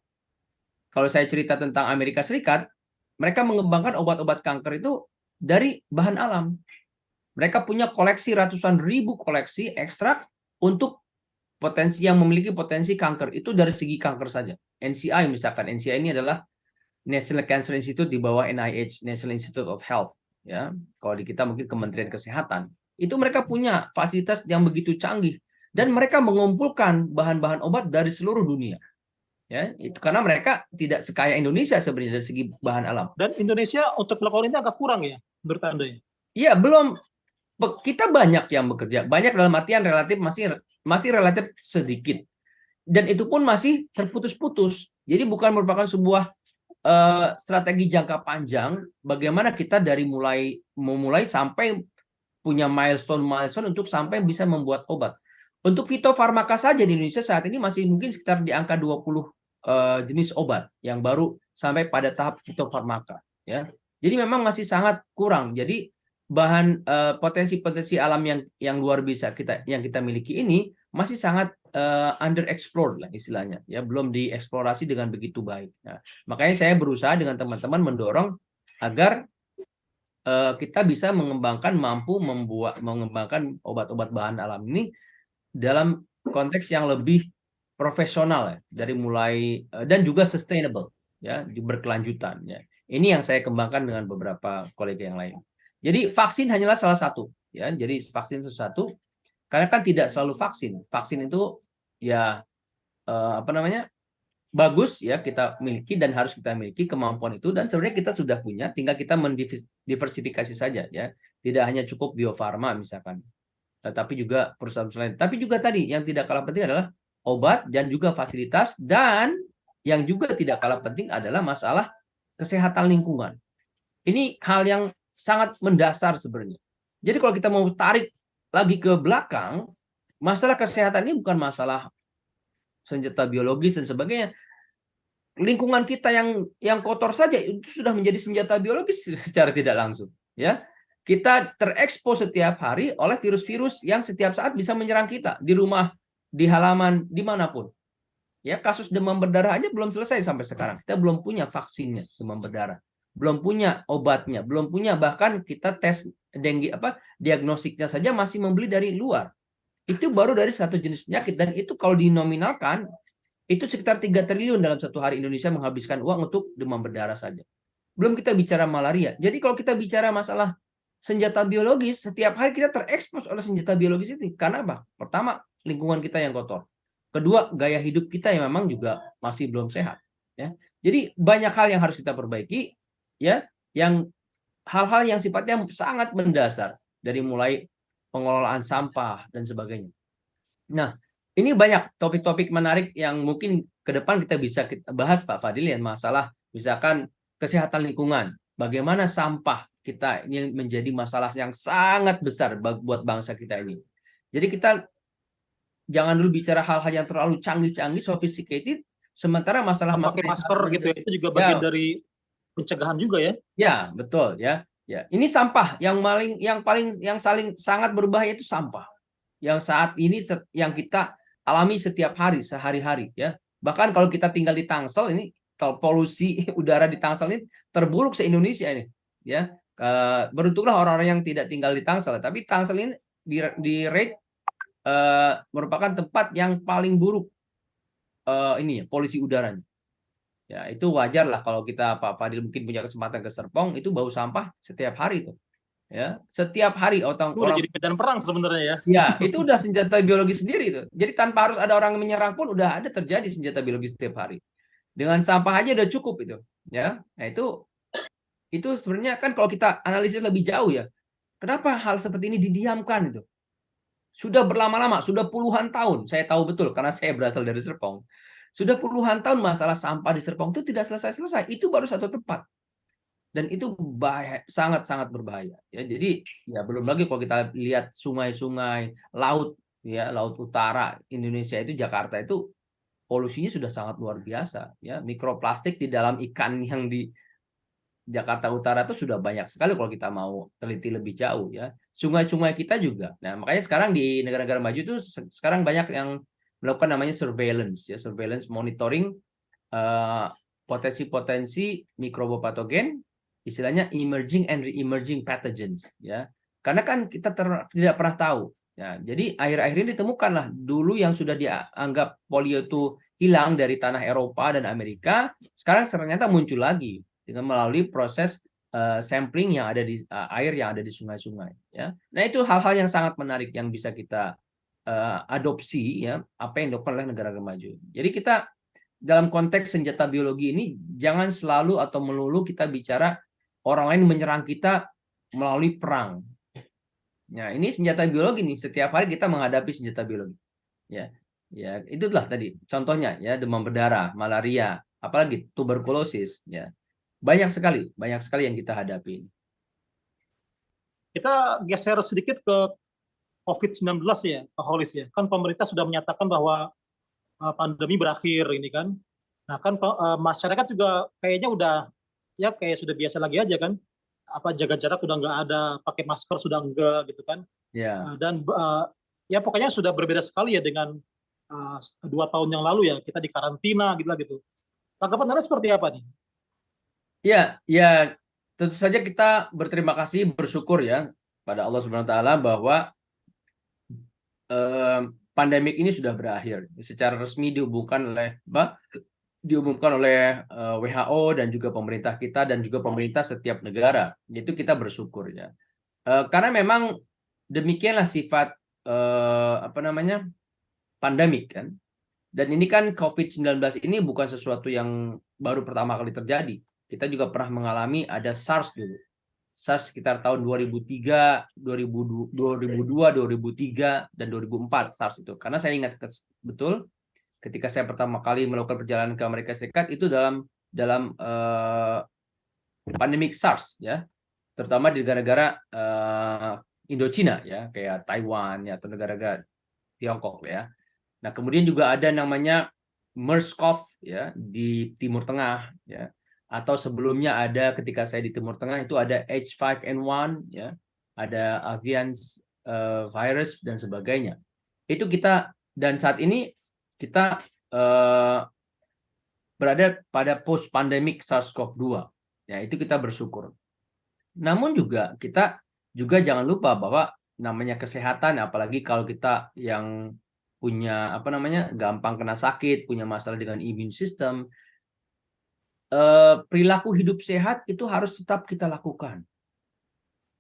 Kalau saya cerita tentang Amerika Serikat, mereka mengembangkan obat-obat kanker itu dari bahan alam. Mereka punya koleksi ratusan ribu koleksi ekstrak untuk yang memiliki potensi kanker. Itu dari segi kanker saja. NCI misalkan. NCI ini adalah National Cancer Institute di bawah NIH, National Institute of Health, ya. Kalau di kita mungkin Kementerian Kesehatan. Itu mereka punya fasilitas yang begitu canggih dan mereka mengumpulkan bahan-bahan obat dari seluruh dunia. Ya, itu karena mereka tidak sekaya Indonesia sebenarnya dari segi bahan alam. Dan Indonesia untuk melakukan ini agak kurang ya, menurut Anda ya? Iya, belum. Kita banyak yang bekerja, banyak dalam artian relatif masih relatif sedikit. Dan itu pun masih terputus-putus. Jadi bukan merupakan sebuah strategi jangka panjang bagaimana kita dari memulai sampai punya milestone untuk sampai bisa membuat obat. Untuk fitofarmaka saja di Indonesia saat ini masih mungkin sekitar di angka 20 jenis obat yang baru sampai pada tahap fitofarmaka, ya. Jadi memang masih sangat kurang. Jadi bahan potensi-potensi alam yang luar biasa yang kita miliki ini masih sangat underexplored lah istilahnya, ya, belum dieksplorasi dengan begitu baik. Nah, makanya saya berusaha dengan teman-teman mendorong agar kita bisa mengembangkan obat-obat bahan alam ini dalam konteks yang lebih profesional, ya, dari mulai dan juga sustainable, ya, berkelanjutan, ya. Ini yang saya kembangkan dengan beberapa kolega yang lain. Jadi vaksin hanyalah salah satu, ya. Jadi vaksin sesuatu karena kan tidak selalu vaksin. Vaksin itu ya bagus, ya, kita miliki dan harus kita miliki kemampuan itu, dan sebenarnya kita sudah punya, tinggal kita mendiversifikasi saja, ya. Tidak hanya cukup Bio Farma misalkan, tetapi juga perusahaan-perusahaan lain. Tapi juga tadi yang tidak kalah penting adalah obat dan juga fasilitas, dan yang juga tidak kalah penting adalah masalah kesehatan lingkungan. Ini hal yang sangat mendasar sebenarnya. Jadi kalau kita mau tarik lagi ke belakang, masalah kesehatan ini bukan masalah senjata biologis dan sebagainya. Lingkungan kita yang kotor saja itu sudah menjadi senjata biologis secara tidak langsung, ya. Kita terekspos setiap hari oleh virus-virus yang setiap saat bisa menyerang kita di rumah, di halaman, dimanapun. Ya, kasus demam berdarah aja belum selesai sampai sekarang. Kita belum punya vaksinnya demam berdarah, belum punya obatnya, belum punya, bahkan kita tes dengue diagnosiknya saja masih membeli dari luar. Itu baru dari satu jenis penyakit, dan itu kalau dinominalkan itu sekitar 3 triliun dalam satu hari Indonesia menghabiskan uang untuk demam berdarah saja. Belum kita bicara malaria. Jadi kalau kita bicara masalah senjata biologis, setiap hari kita terekspos oleh senjata biologis itu. Karena apa? Pertama, lingkungan kita yang kotor. Kedua, gaya hidup kita yang memang juga masih belum sehat, ya. Jadi banyak hal yang harus kita perbaiki, ya, yang hal-hal yang sifatnya sangat mendasar, dari mulai pengelolaan sampah dan sebagainya. Nah, ini banyak topik-topik menarik yang mungkin ke depan kita bisa bahas, Pak Fadil, yang masalah misalkan kesehatan lingkungan. Bagaimana sampah kita ini menjadi masalah yang sangat besar buat bangsa kita ini. Jadi kita jangan dulu bicara hal-hal yang terlalu canggih-canggih, sophisticated, sementara masalah-masalah Pakai masker gitu ya, itu juga ya, bagian dari pencegahan juga ya. ya, betul, ya. Ya, ini sampah yang sangat berbahaya itu sampah. Yang saat ini yang kita alami setiap hari, sehari-hari, ya. Bahkan kalau kita tinggal di Tangsel ini, kalau polusi udara di Tangsel ini terburuk se-Indonesia ini, ya. Beruntunglah orang-orang yang tidak tinggal di Tangsel, tapi Tangsel ini di rate merupakan tempat yang paling buruk ini ya, polusi udaranya. Ya, itu wajar lah kalau kita, Pak Fadil, mungkin punya kesempatan ke Serpong, itu bau sampah setiap hari tuh. Ya, setiap hari orang jadi medan perang sebenarnya ya. Ya, itu udah senjata biologis sendiri itu. Jadi tanpa harus ada orang yang menyerang pun udah ada terjadi senjata biologis setiap hari. Dengan sampah aja udah cukup itu, ya. Nah, itu sebenarnya kan kalau kita analisis lebih jauh, ya. Kenapa hal seperti ini didiamkan itu? Sudah berlama-lama, sudah puluhan tahun. Saya tahu betul karena saya berasal dari Serpong. Sudah puluhan tahun masalah sampah di Serpong itu tidak selesai-selesai. Itu baru satu tempat. Dan itu sangat-sangat berbahaya, ya. Jadi ya belum lagi kalau kita lihat sungai-sungai, laut, ya, laut utara Indonesia itu, Jakarta itu polusinya sudah sangat luar biasa, ya. Mikroplastik di dalam ikan yang di Jakarta Utara itu sudah banyak sekali kalau kita mau teliti lebih jauh, ya. Sungai-sungai kita juga. Nah, makanya sekarang di negara-negara maju itu sekarang banyak yang melakukan namanya surveillance, ya, surveillance monitoring potensi-potensi mikrobopatogen, istilahnya emerging and re-emerging pathogens, ya. Karena kan kita tidak pernah tahu, ya. Jadi akhir-akhir ini ditemukanlah dulu yang sudah dianggap polio itu hilang dari tanah Eropa dan Amerika, sekarang ternyata muncul lagi dengan melalui proses sampling yang ada di air yang ada di sungai-sungai. Ya, nah itu hal-hal yang sangat menarik yang bisa kita adopsi, ya, apa yang dilakukan oleh negara maju. Jadi kita dalam konteks senjata biologi ini jangan selalu atau melulu kita bicara orang lain menyerang kita melalui perang. Nah, ini senjata biologi nih, setiap hari kita menghadapi senjata biologi. Ya, ya itulah tadi contohnya, ya, demam berdarah, malaria, apalagi tuberkulosis, ya. Banyak sekali yang kita hadapi. Kita geser sedikit ke COVID-19 ya, Pak Holis ya. Kan pemerintah sudah menyatakan bahwa pandemi berakhir ini kan. Nah kan masyarakat juga kayaknya udah ya kayak sudah biasa lagi aja kan. Apa jaga jarak udah nggak ada, pakai masker sudah enggak gitu kan. Ya. Dan ya pokoknya sudah berbeda sekali ya dengan 2 tahun yang lalu ya, kita di karantina gitu lah gitu. Tanggapan Anda seperti apa nih? Ya, ya tentu saja kita berterima kasih, bersyukur ya pada Allah Subhanahu wa taala bahwa pandemik ini sudah berakhir. Secara resmi diumumkan oleh WHO dan juga pemerintah kita dan juga pemerintah setiap negara. Itu kita bersyukur ya. Karena memang demikianlah sifat pandemik kan. Dan ini kan COVID-19 ini bukan sesuatu yang baru pertama kali terjadi. Kita juga pernah mengalami ada SARS dulu. SARS sekitar tahun 2003, 2002, 2003, dan 2004 SARS itu. Karena saya ingat betul ketika saya pertama kali melakukan perjalanan ke Amerika Serikat itu dalam pandemik SARS ya. Terutama di negara-negara Indochina ya, kayak Taiwan ya, atau negara-negara Tiongkok ya. Nah, kemudian juga ada namanya MERS-CoV ya di Timur Tengah ya. Atau sebelumnya ada ketika saya di Timur Tengah itu ada H5N1 ya, ada avian virus dan sebagainya. Itu kita, dan saat ini kita berada pada post pandemic SARS-CoV-2. Ya, itu kita bersyukur. Namun juga kita juga jangan lupa bahwa namanya kesehatan, apalagi kalau kita yang punya gampang kena sakit, punya masalah dengan imun sistem, perilaku hidup sehat itu harus tetap kita lakukan.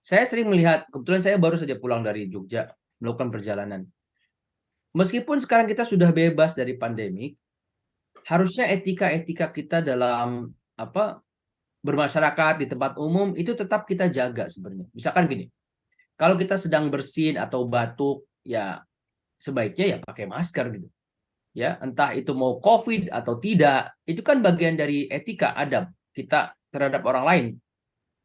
Saya sering melihat, kebetulan saya baru saja pulang dari Jogja melakukan perjalanan. Meskipun sekarang kita sudah bebas dari pandemi, harusnya etika-etika kita dalam bermasyarakat di tempat umum itu tetap kita jaga sebenarnya. Misalkan gini, kalau kita sedang bersin atau batuk, ya sebaiknya ya pakai masker gitu. Ya, entah itu mau COVID atau tidak, itu kan bagian dari etika adab kita terhadap orang lain.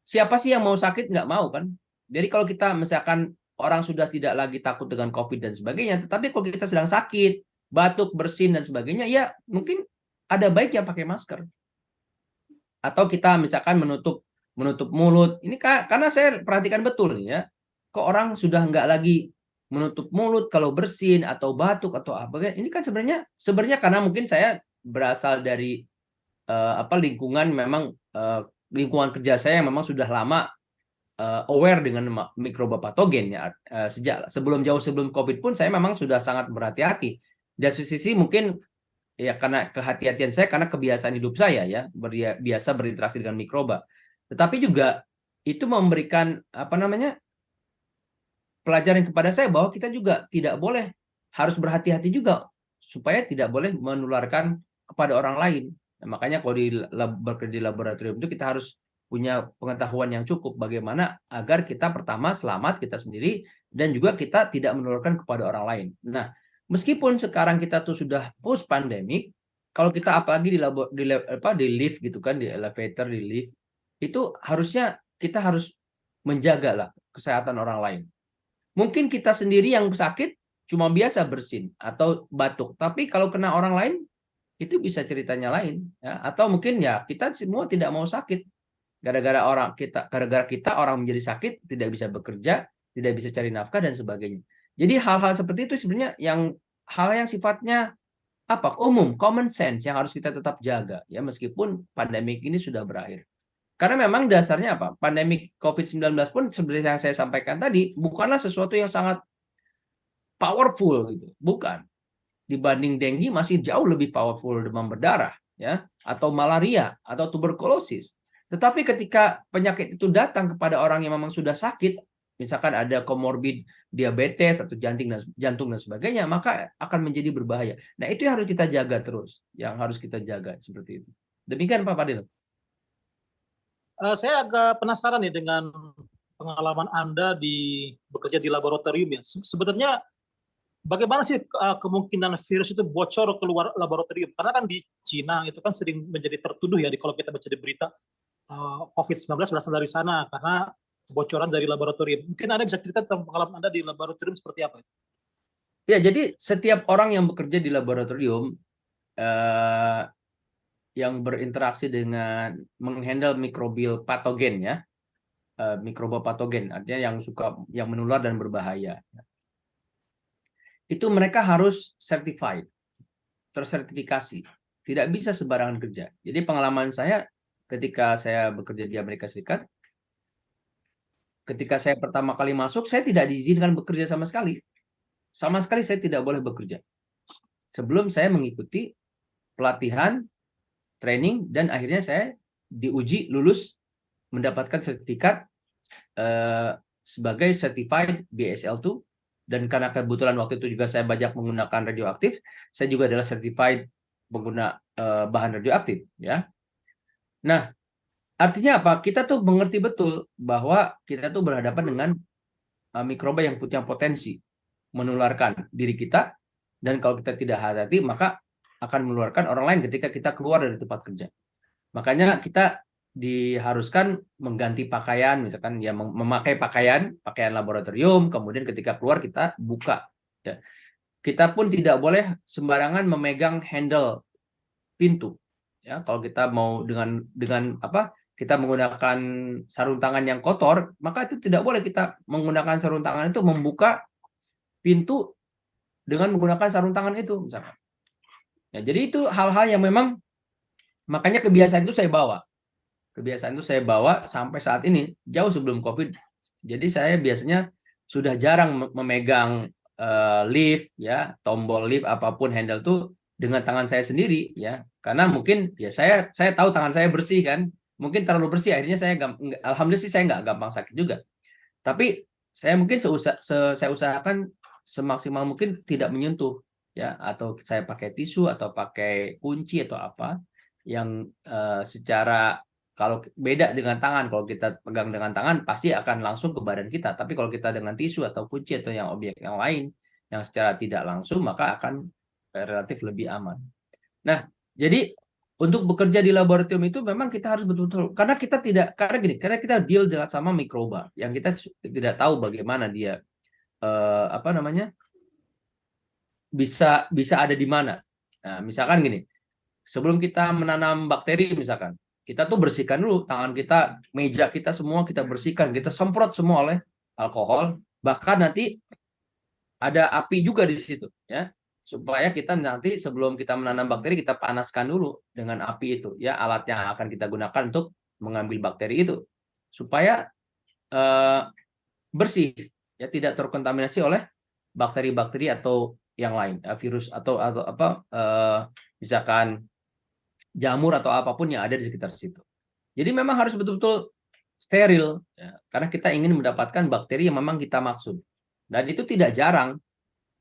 Siapa sih yang mau sakit? Nggak mau kan? Jadi kalau kita misalkan orang sudah tidak lagi takut dengan COVID dan sebagainya, tetapi kalau kita sedang sakit, batuk, bersin dan sebagainya, ya mungkin ada baik yang pakai masker. Atau kita misalkan menutup mulut. Ini karena saya perhatikan betul nih ya, kok orang sudah nggak lagi menutup mulut kalau bersin atau batuk atau apa. Ini kan sebenarnya karena mungkin saya berasal dari lingkungan memang lingkungan kerja saya yang memang sudah lama aware dengan mikroba patogen ya. Sejak jauh sebelum COVID pun saya memang sudah sangat berhati-hati. Dari sisi mungkin ya karena kehati-hatian saya karena kebiasaan hidup saya ya, biasa berinteraksi dengan mikroba. Tetapi juga itu memberikan pelajaran kepada saya bahwa kita juga tidak boleh, harus berhati-hati juga supaya tidak boleh menularkan kepada orang lain. Nah, makanya kalau bekerja di laboratorium itu kita harus punya pengetahuan yang cukup bagaimana agar kita pertama selamat kita sendiri dan juga kita tidak menularkan kepada orang lain. Nah, meskipun sekarang kita tuh sudah post pandemic, kalau kita apalagi di lift gitu kan, di elevator, di lift, itu harusnya kita harus menjaga lah kesehatan orang lain. Mungkin kita sendiri yang sakit cuma biasa bersin atau batuk, tapi kalau kena orang lain itu bisa ceritanya lain ya. Atau mungkin ya kita semua tidak mau sakit gara-gara kita orang menjadi sakit, tidak bisa bekerja, tidak bisa cari nafkah dan sebagainya. Jadi hal-hal seperti itu sebenarnya hal yang sifatnya umum, common sense yang harus kita tetap jaga ya, meskipun pandemik ini sudah berakhir. Karena memang dasarnya pandemik COVID-19 pun seperti yang saya sampaikan tadi bukanlah sesuatu yang sangat powerful gitu, bukan. dibanding dengue masih jauh lebih powerful demam berdarah, ya, atau malaria atau tuberkulosis. Tetapi ketika penyakit itu datang kepada orang yang memang sudah sakit, misalkan ada komorbid diabetes atau jantung dan sebagainya, maka akan menjadi berbahaya. Nah, itu yang harus kita jaga terus, yang harus kita jaga seperti itu. Demikian Pak Fadil. Saya agak penasaran nih dengan pengalaman Anda bekerja di laboratorium ya. Sebenarnya bagaimana sih kemungkinan virus itu bocor keluar laboratorium? Karena kan di Cina itu kan sering menjadi tertuduh ya kalau kita baca di berita COVID-19 berasal dari sana karena bocoran dari laboratorium. Mungkin Anda bisa cerita tentang pengalaman Anda di laboratorium seperti apa? Ya, jadi setiap orang yang bekerja di laboratorium yang berinteraksi dengan menghandle mikrobil patogen ya, mikroba patogen, artinya yang menular dan berbahaya. Itu mereka harus certified, tersertifikasi. Tidak bisa sembarangan kerja. Jadi pengalaman saya ketika saya bekerja di Amerika Serikat, ketika saya pertama kali masuk, saya tidak diizinkan bekerja sama sekali. Sama sekali saya tidak boleh bekerja. Sebelum saya mengikuti pelatihan, training, dan akhirnya saya diuji lulus mendapatkan sertifikat sebagai certified BSL2, dan karena kebetulan waktu itu juga saya banyak menggunakan radioaktif, saya juga adalah certified pengguna bahan radioaktif ya. Nah, artinya apa? Kita tuh mengerti betul bahwa kita tuh berhadapan dengan mikroba yang punya potensi menularkan diri kita, dan kalau kita tidak hati-hati maka akan menularkan orang lain ketika kita keluar dari tempat kerja. Makanya kita diharuskan mengganti pakaian, misalkan ya memakai pakaian laboratorium, kemudian ketika keluar kita buka. Ya. Kita pun tidak boleh sembarangan memegang handle pintu. Ya, kalau kita mau dengan apa? Kita menggunakan sarung tangan yang kotor, maka itu tidak boleh kita menggunakan sarung tangan itu membuka pintu dengan menggunakan sarung tangan itu, misalkan. Ya, jadi itu hal-hal yang memang makanya kebiasaan itu saya bawa. Kebiasaan itu saya bawa sampai saat ini, jauh sebelum COVID. Jadi saya biasanya sudah jarang memegang lift ya, tombol lift apapun handle tuh dengan tangan saya sendiri ya. Karena mungkin ya saya tahu tangan saya bersih kan. Mungkin terlalu bersih akhirnya saya alhamdulillah sih saya nggak gampang sakit juga. Tapi saya mungkin saya usahakan semaksimal mungkin tidak menyentuh ya, atau saya pakai tisu atau pakai kunci atau apa yang secara, kalau beda dengan tangan, kalau kita pegang dengan tangan pasti akan langsung ke badan kita. Tapi kalau kita dengan tisu atau kunci atau yang objek yang lain yang secara tidak langsung, maka akan relatif lebih aman. Nah, jadi untuk bekerja di laboratorium itu memang kita harus betul-betul, karena kita deal dengan sama mikroba yang kita tidak tahu bagaimana dia bisa ada di mana. Nah, misalkan gini, sebelum kita menanam bakteri misalkan, kita tuh bersihkan dulu tangan kita, meja kita semua kita bersihkan, kita semprot semua oleh alkohol, bahkan nanti ada api juga di situ ya, supaya kita nanti sebelum kita menanam bakteri kita panaskan dulu dengan api itu ya, alat yang akan kita gunakan untuk mengambil bakteri itu supaya bersih ya, tidak terkontaminasi oleh bakteri-bakteri atau yang lain, virus atau apa misalkan jamur atau apapun yang ada di sekitar situ. Jadi memang harus betul-betul steril ya, karena kita ingin mendapatkan bakteri yang memang kita maksud. Dan itu tidak jarang,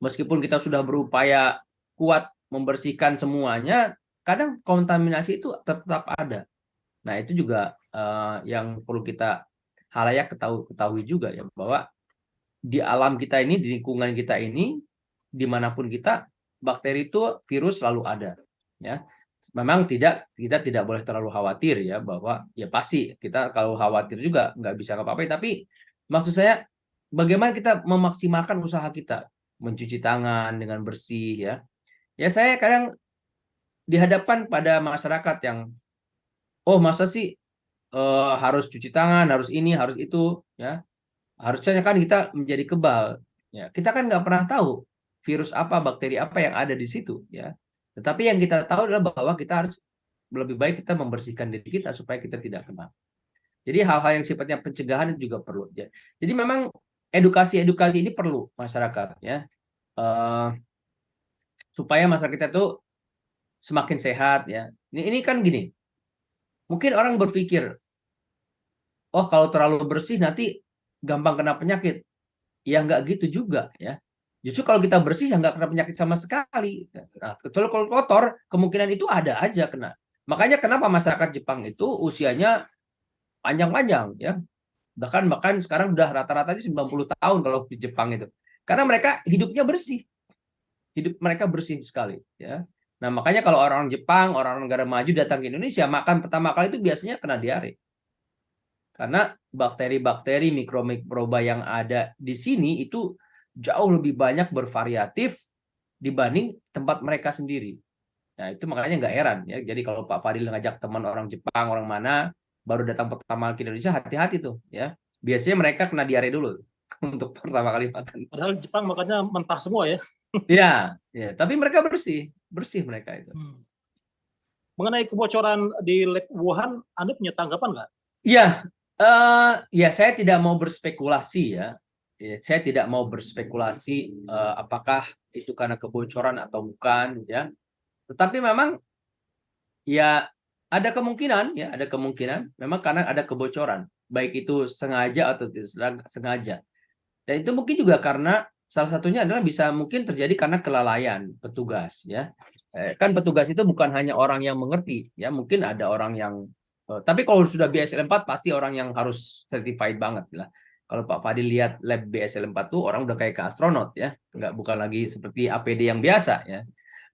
meskipun kita sudah berupaya kuat membersihkan semuanya, kadang kontaminasi itu tetap ada. Nah, itu juga yang perlu kita halayak ketahui juga ya, bahwa di alam kita ini, di lingkungan kita ini, dimanapun kita, bakteri itu, virus selalu ada. Ya, memang kita tidak boleh terlalu khawatir ya, bahwa ya pasti kita kalau khawatir juga nggak bisa apa-apa. Tapi maksud saya, bagaimana kita memaksimalkan usaha kita mencuci tangan dengan bersih ya. Ya saya kadang dihadapkan pada masyarakat yang, oh masa sih harus cuci tangan, harus ini, harus itu ya. Harusnya kan kita menjadi kebal. Ya, kita kan nggak pernah tahu virus apa, bakteri apa yang ada di situ. Ya. Tetapi yang kita tahu adalah bahwa kita harus lebih baik kita membersihkan diri kita supaya kita tidak kena. Jadi hal-hal yang sifatnya pencegahan itu juga perlu. Ya. Jadi memang edukasi ini perlu masyarakat. Ya. supaya masyarakat kita tuh semakin sehat ya. Ini kan gini, mungkin orang berpikir, oh kalau terlalu bersih nanti gampang kena penyakit. Ya nggak gitu juga ya. Justru kalau kita bersih ya nggak kena penyakit sama sekali. Nah, kecuali kalau kotor, kemungkinan itu ada aja kena. Makanya kenapa masyarakat Jepang itu usianya panjang-panjang ya. Bahkan sekarang udah rata-rata 90 tahun kalau di Jepang itu. Karena mereka hidupnya bersih. Hidup mereka bersih sekali ya. Nah, makanya kalau orang Jepang, orang negara maju datang ke Indonesia, makan pertama kali itu biasanya kena diare. Karena bakteri-bakteri mikroba yang ada di sini itu jauh lebih banyak bervariatif dibanding tempat mereka sendiri. Nah, itu makanya nggak heran ya. Jadi kalau Pak Fadil ngajak teman orang Jepang, orang mana baru datang pertama ke Indonesia, hati-hati tuh ya. Biasanya mereka kena diare dulu untuk pertama kali makan. Padahal Jepang makanya mentah semua ya. Iya, ya, tapi mereka bersih, bersih mereka itu. Mengenai kebocoran di lab Wuhan, Anda punya tanggapan nggak? Ya, ya saya tidak mau berspekulasi ya. Saya tidak mau berspekulasi apakah itu karena kebocoran atau bukan ya. Tetapi memang ya ada kemungkinan ya, ada kemungkinan memang karena ada kebocoran, baik itu sengaja atau tidak sengaja. Dan itu mungkin juga karena salah satunya adalah bisa mungkin terjadi karena kelalaian petugas ya. Kan petugas itu bukan hanya orang yang mengerti ya, mungkin ada orang yang tapi kalau sudah BSL 4 pasti orang yang harus certified banget lah. Kalau Pak Fadil lihat lab BSL 4 tuh orang udah kayak ke astronot ya, nggak bukan lagi seperti APD yang biasa ya.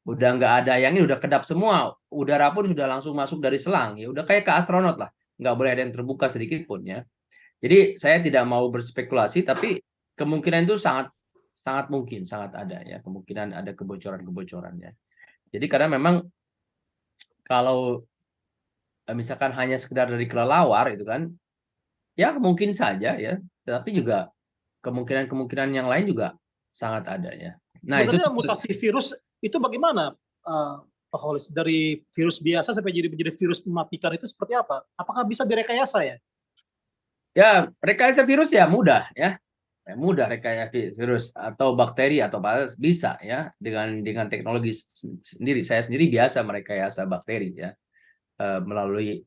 Udah nggak ada yang ini, udah kedap semua, udara pun sudah langsung masuk dari selang ya, udah kayak ke astronot lah, nggak boleh ada yang terbuka sedikit pun ya. Jadi saya tidak mau berspekulasi, tapi kemungkinan itu sangat sangat mungkin, sangat ada ya, kemungkinan ada kebocoran-kebocoran ya. Jadi karena memang kalau misalkan hanya sekedar dari kelelawar itu kan, ya mungkin saja ya, tapi juga kemungkinan-kemungkinan yang lain juga sangat ada ya. Nah itu Sebenarnya mutasi virus itu bagaimana, Pak Holis? Dari virus biasa sampai menjadi virus mematikan itu seperti apa? Apakah bisa direkayasa ya? ya rekayasa virus ya mudah ya. Mudah rekayasa virus atau bakteri atau apa bisa ya dengan teknologi sendiri. Saya sendiri biasa merekayasa bakteri ya melalui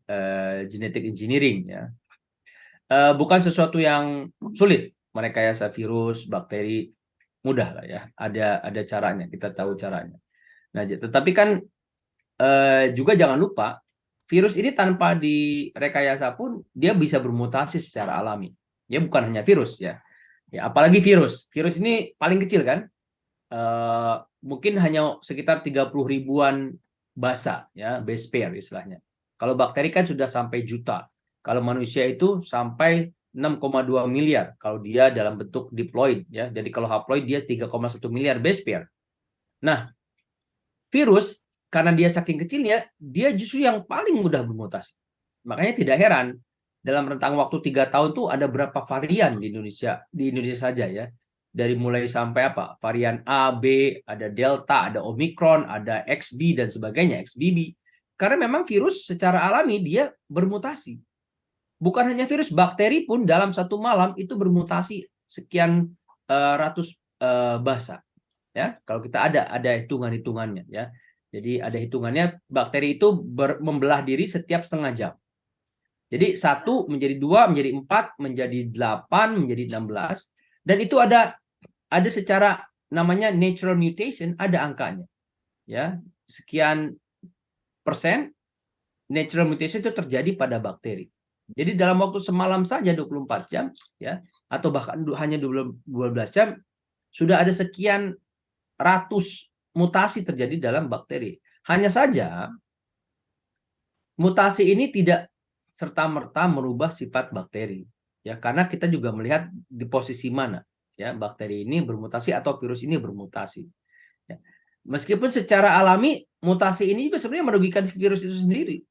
genetic engineering ya. Bukan sesuatu yang sulit merekayasa virus, bakteri, mudah lah ya. Ada caranya, kita tahu caranya. Nah, tetapi kan juga jangan lupa virus ini tanpa direkayasa pun dia bisa bermutasi secara alami. Ya bukan hanya virus ya. Ya apalagi virus. Virus ini paling kecil kan? Mungkin hanya sekitar 30 ribuan basa ya, base pair istilahnya. Kalau bakteri kan sudah sampai juta. Kalau manusia itu sampai 6,2 miliar kalau dia dalam bentuk diploid ya. Jadi kalau haploid dia 3,1 miliar base pair. Nah, virus karena dia saking kecilnya, dia justru yang paling mudah bermutasi. Makanya tidak heran dalam rentang waktu 3 tahun tuh ada berapa varian di Indonesia saja ya. Dari mulai sampai apa? Varian A, B, ada Delta, ada Omicron, ada XB dan sebagainya, XBB. Karena memang virus secara alami dia bermutasi. Bukan hanya virus, bakteri pun dalam satu malam itu bermutasi sekian ratus basa. Ya, kalau kita ada hitungan-hitungannya ya. Jadi ada hitungannya bakteri itu membelah diri setiap setengah jam. Jadi 1 menjadi 2 menjadi 4 menjadi 8 menjadi 16 dan itu ada secara namanya natural mutation, ada angkanya. Ya, sekian persen natural mutation itu terjadi pada bakteri. Jadi dalam waktu semalam saja 24 jam ya atau bahkan hanya 12 jam sudah ada sekian ratus mutasi terjadi dalam bakteri. Hanya saja mutasi ini tidak serta-merta merubah sifat bakteri ya karena kita juga melihat di posisi mana ya bakteri ini bermutasi atau virus ini bermutasi. Ya. Meskipun secara alami mutasi ini juga sebenarnya merugikan virus itu sendiri.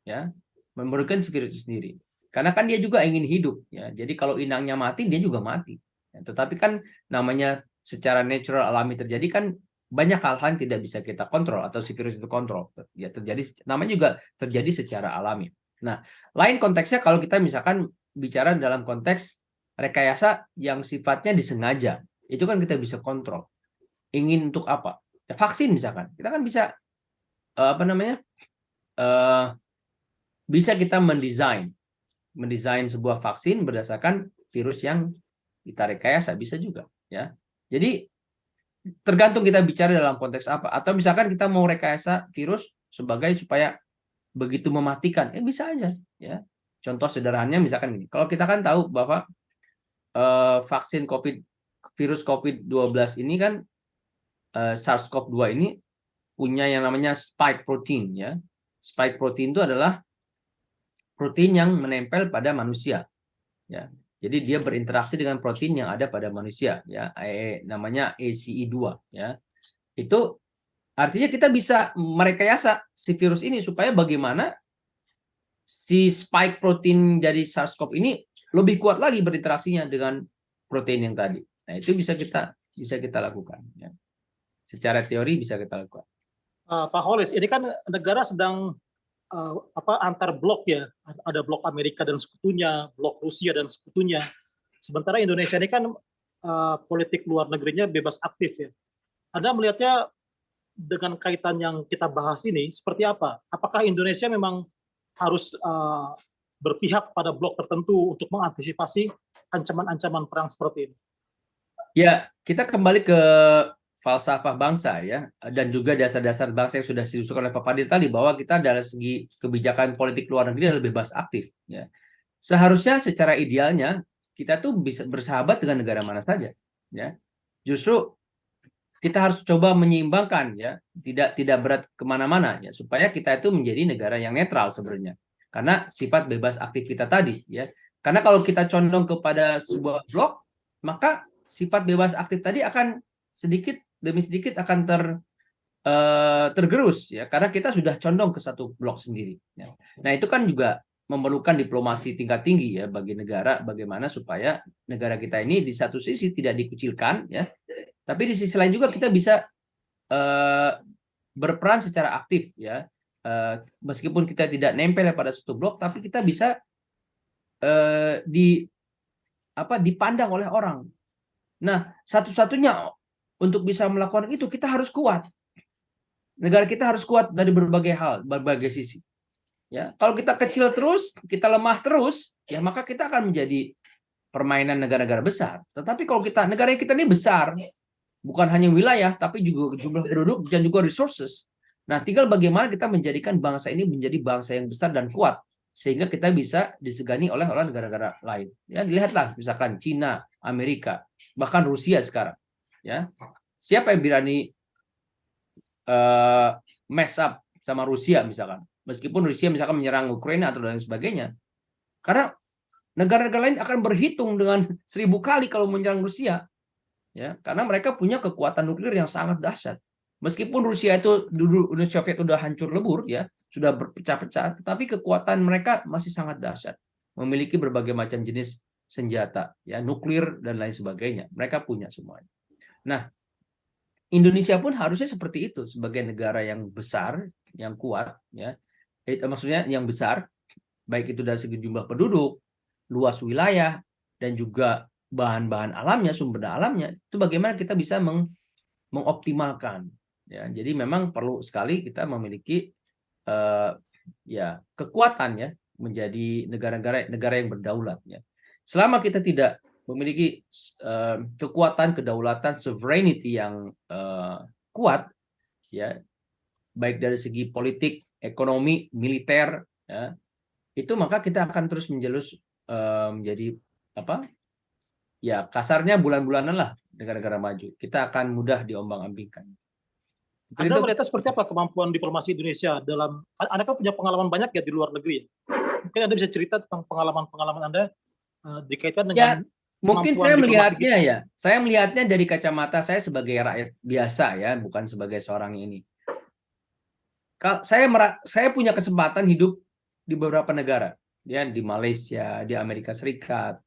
Ya, merugikan si virus itu sendiri. Karena kan dia juga ingin hidup ya. Jadi kalau inangnya mati dia juga mati. Ya, tetapi kan namanya secara natural alami terjadi kan banyak hal-hal yang tidak bisa kita kontrol atau si virus itu kontrol. Ya terjadi namanya juga terjadi secara alami. Nah, lain konteksnya kalau kita misalkan bicara dalam konteks rekayasa yang sifatnya disengaja. Itu kan kita bisa kontrol. Ingin untuk apa? Ya, vaksin misalkan, kita kan bisa apa namanya bisa kita mendesain sebuah vaksin berdasarkan virus yang kita rekayasa, bisa juga ya. Jadi tergantung kita bicara dalam konteks apa, atau misalkan kita mau rekayasa virus sebagai supaya begitu mematikan, bisa aja ya. Contoh sederhananya misalkan ini, kalau kita kan tahu bahwa vaksin virus COVID-12 ini kan SARS-CoV-2 ini punya yang namanya spike protein ya. Spike protein itu adalah protein yang menempel pada manusia ya. Jadi dia berinteraksi dengan protein yang ada pada manusia ya, namanya ACE2 ya. Itu artinya kita bisa merekayasa si virus ini supaya bagaimana si spike protein dari SARS-CoV ini lebih kuat lagi berinteraksinya dengan protein yang tadi. Nah, itu bisa kita lakukan ya. Secara teori bisa kita lakukan. Pak Holis, ini kan negara sedang antar blok ya, ada blok Amerika dan sekutunya, blok Rusia dan sekutunya. Sementara Indonesia ini kan politik luar negerinya bebas aktif ya. Anda melihatnya dengan kaitan yang kita bahas ini seperti apa? Apakah Indonesia memang harus berpihak pada blok tertentu untuk mengantisipasi ancaman-ancaman perang seperti ini? Ya, kita kembali ke falsafah bangsa ya, dan juga dasar-dasar bangsa yang sudah disusuk oleh Pak Fadil tadi, bahwa kita dari segi kebijakan politik luar negeri adalah bebas aktif ya. Seharusnya secara idealnya kita tuh bisa bersahabat dengan negara mana saja ya. Justru kita harus coba menyeimbangkan ya, tidak berat kemana-mana ya, supaya kita itu menjadi negara yang netral sebenarnya, karena sifat bebas aktif kita tadi ya. Karena kalau kita condong kepada sebuah blok, maka sifat bebas aktif tadi akan sedikit demi sedikit akan tergerus ya, karena kita sudah condong ke satu blok sendiri ya. Nah, itu kan juga memerlukan diplomasi tingkat tinggi ya bagi negara, bagaimana supaya negara kita ini di satu sisi tidak dikucilkan ya, tapi di sisi lain juga kita bisa berperan secara aktif ya, meskipun kita tidak nempel pada satu blok, tapi kita bisa dipandang oleh orang. Nah, satu-satunya untuk bisa melakukan itu kita harus kuat. Negara kita harus kuat dari berbagai hal, berbagai sisi. Ya, kalau kita kecil terus, kita lemah terus, ya maka kita akan menjadi permainan negara-negara besar. Tetapi kalau negara kita ini besar, bukan hanya wilayah, tapi juga jumlah penduduk dan juga resources. Nah, tinggal bagaimana kita menjadikan bangsa ini menjadi bangsa yang besar dan kuat, sehingga kita bisa disegani oleh negara-negara lain. Ya, lihatlah misalkan Cina, Amerika, bahkan Rusia sekarang. Ya, siapa yang berani mess up sama Rusia misalkan? Meskipun Rusia misalkan menyerang Ukraina atau dan sebagainya, karena negara-negara lain akan berhitung dengan 1000 kali kalau menyerang Rusia. Ya, karena mereka punya kekuatan nuklir yang sangat dahsyat. Meskipun Rusia itu dulu Uni Soviet sudah hancur lebur ya, sudah berpecah-pecah, tetapi kekuatan mereka masih sangat dahsyat. Memiliki berbagai macam jenis senjata, ya, nuklir dan lain sebagainya. Mereka punya semuanya. Nah, Indonesia pun harusnya seperti itu, sebagai negara yang besar, yang kuat ya. Maksudnya yang besar, baik itu dari segi jumlah penduduk, luas wilayah, dan juga bahan-bahan alamnya, sumber daya alamnya, itu bagaimana kita bisa mengoptimalkan ya. Jadi memang perlu sekali kita memiliki ya kekuatan ya, menjadi negara yang berdaulat ya. Selama kita tidak memiliki kekuatan kedaulatan sovereignty yang kuat ya, baik dari segi politik, ekonomi, militer ya, itu maka kita akan terus menjelus menjadi apa ya, kasarnya bulan-bulanan lah negara-negara maju. Kita akan mudah diombang-ambingkan. Anda melihatnya seperti apa kemampuan diplomasi Indonesia dalam, Anda kan punya pengalaman banyak ya di luar negeri. Mungkin Anda bisa cerita tentang pengalaman-pengalaman Anda dikaitkan dengan mungkin saya melihatnya dari kacamata saya sebagai rakyat biasa ya, bukan sebagai seorang ini. Saya punya kesempatan hidup di beberapa negara, ya, di Malaysia, di Amerika Serikat,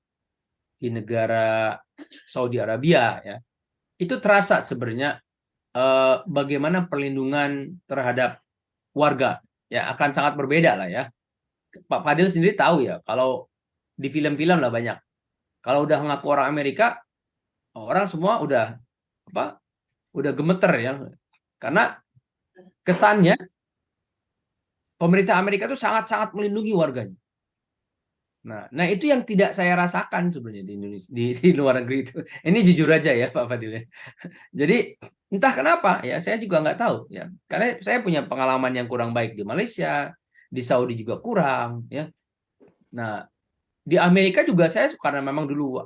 di negara Saudi Arabia ya. Itu terasa sebenarnya bagaimana perlindungan terhadap warga ya akan sangat berbeda lah ya. Pak Fadil sendiri tahu ya, kalau di film-film lah banyak. Kalau udah ngaku orang Amerika, orang semua udah gemeter ya. Karena kesannya pemerintah Amerika itu sangat-sangat melindungi warganya. Nah itu yang tidak saya rasakan sebenarnya di Indonesia, di luar negeri itu. Ini jujur aja ya Pak Fadil ya. Jadi entah kenapa ya, saya juga nggak tahu ya. Karena saya punya pengalaman yang kurang baik di Malaysia, di Saudi juga kurang ya. Nah di Amerika juga saya karena memang dulu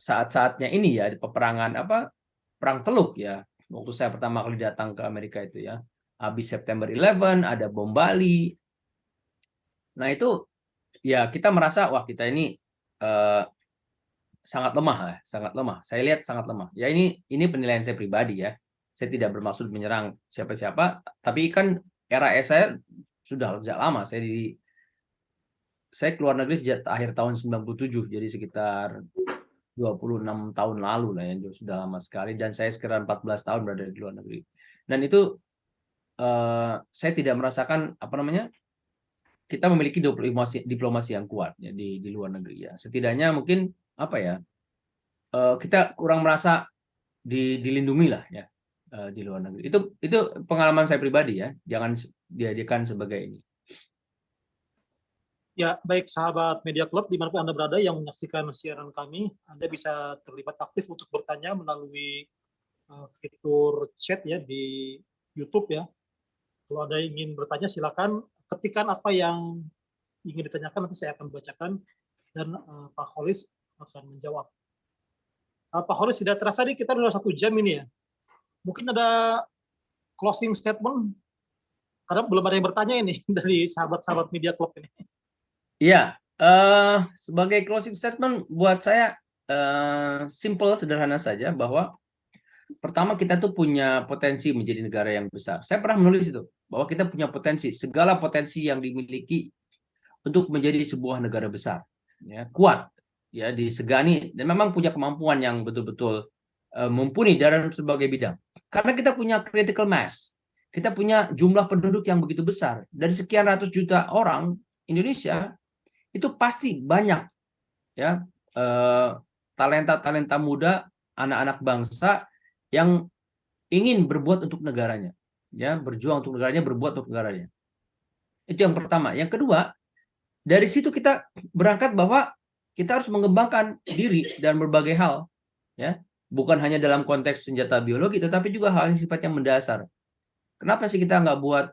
saat-saatnya ini ya di peperangan perang Teluk ya. Waktu saya pertama kali datang ke Amerika itu ya. Habis September 11 ada bom Bali. Nah itu ya kita merasa wah kita ini sangat lemah ya, sangat lemah. Saya lihat sangat lemah. Ya ini penilaian saya pribadi ya. Saya tidak bermaksud menyerang siapa-siapa, tapi kan era saya sudah sejak lama. Saya keluar negeri sejak akhir tahun 97, jadi sekitar 26 tahun lalu lah ya, sudah lama sekali. Dan saya sekitar 14 tahun berada di luar negeri. Dan itu saya tidak merasakan kita memiliki diplomasi yang kuat ya di luar negeri ya. Setidaknya mungkin kita kurang merasa dilindungi lah ya di luar negeri. Itu pengalaman saya pribadi ya. Jangan dijadikan sebagai ini. Ya, baik sahabat Media Club, dimanapun Anda berada yang menyaksikan siaran kami, Anda bisa terlibat aktif untuk bertanya melalui fitur chat ya di YouTube ya. Kalau Anda ingin bertanya, silakan ketikkan apa yang ingin ditanyakan, nanti saya akan bacakan dan Pak Kholis akan menjawab. Pak Kholis, tidak terasa nih kita sudah 1 jam ini ya. Mungkin ada closing statement, karena belum ada yang bertanya ini dari sahabat-sahabat Media Club ini. Iya, sebagai closing statement buat saya simple, sederhana saja bahwa pertama kita tuh punya potensi menjadi negara yang besar. Saya pernah menulis itu bahwa kita punya potensi, segala potensi yang dimiliki untuk menjadi sebuah negara besar, ya, kuat, ya disegani dan memang punya kemampuan yang betul-betul mumpuni dalam berbagai bidang. Karena kita punya critical mass, kita punya jumlah penduduk yang begitu besar dari sekian ratus juta orang Indonesia. Itu pasti banyak ya talenta-talenta muda, anak-anak bangsa yang ingin berbuat untuk negaranya, ya berjuang untuk negaranya, berbuat untuk negaranya. Itu yang pertama. Yang kedua, dari situ kita berangkat bahwa kita harus mengembangkan diri dan berbagai hal, ya bukan hanya dalam konteks senjata biologi, tetapi juga hal yang sifatnya mendasar. Kenapa sih kita nggak buat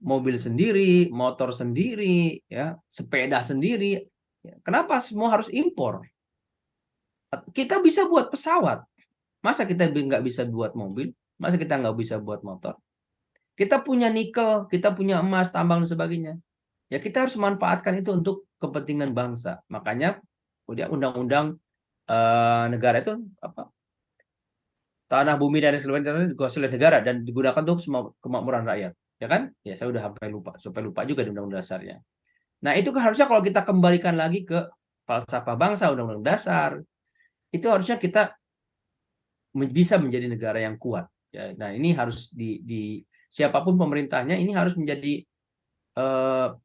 mobil sendiri, motor sendiri, ya, sepeda sendiri? Kenapa semua harus impor? Kita bisa buat pesawat. Masa kita nggak bisa buat mobil? Masa kita nggak bisa buat motor? Kita punya nikel, kita punya emas, tambang, dan sebagainya. Ya kita harus manfaatkan itu untuk kepentingan bangsa. Makanya undang-undang negara itu tanah, bumi, dan sebagainya dikuasai oleh negara dan digunakan untuk semua kemakmuran rakyat. Ya kan? Ya saya udah sampai lupa juga di undang-undang dasarnya. Nah itu harusnya kalau kita kembalikan lagi ke falsafah bangsa, undang-undang dasar, itu harusnya kita bisa menjadi negara yang kuat. Ya, nah ini harus siapapun pemerintahnya ini harus menjadi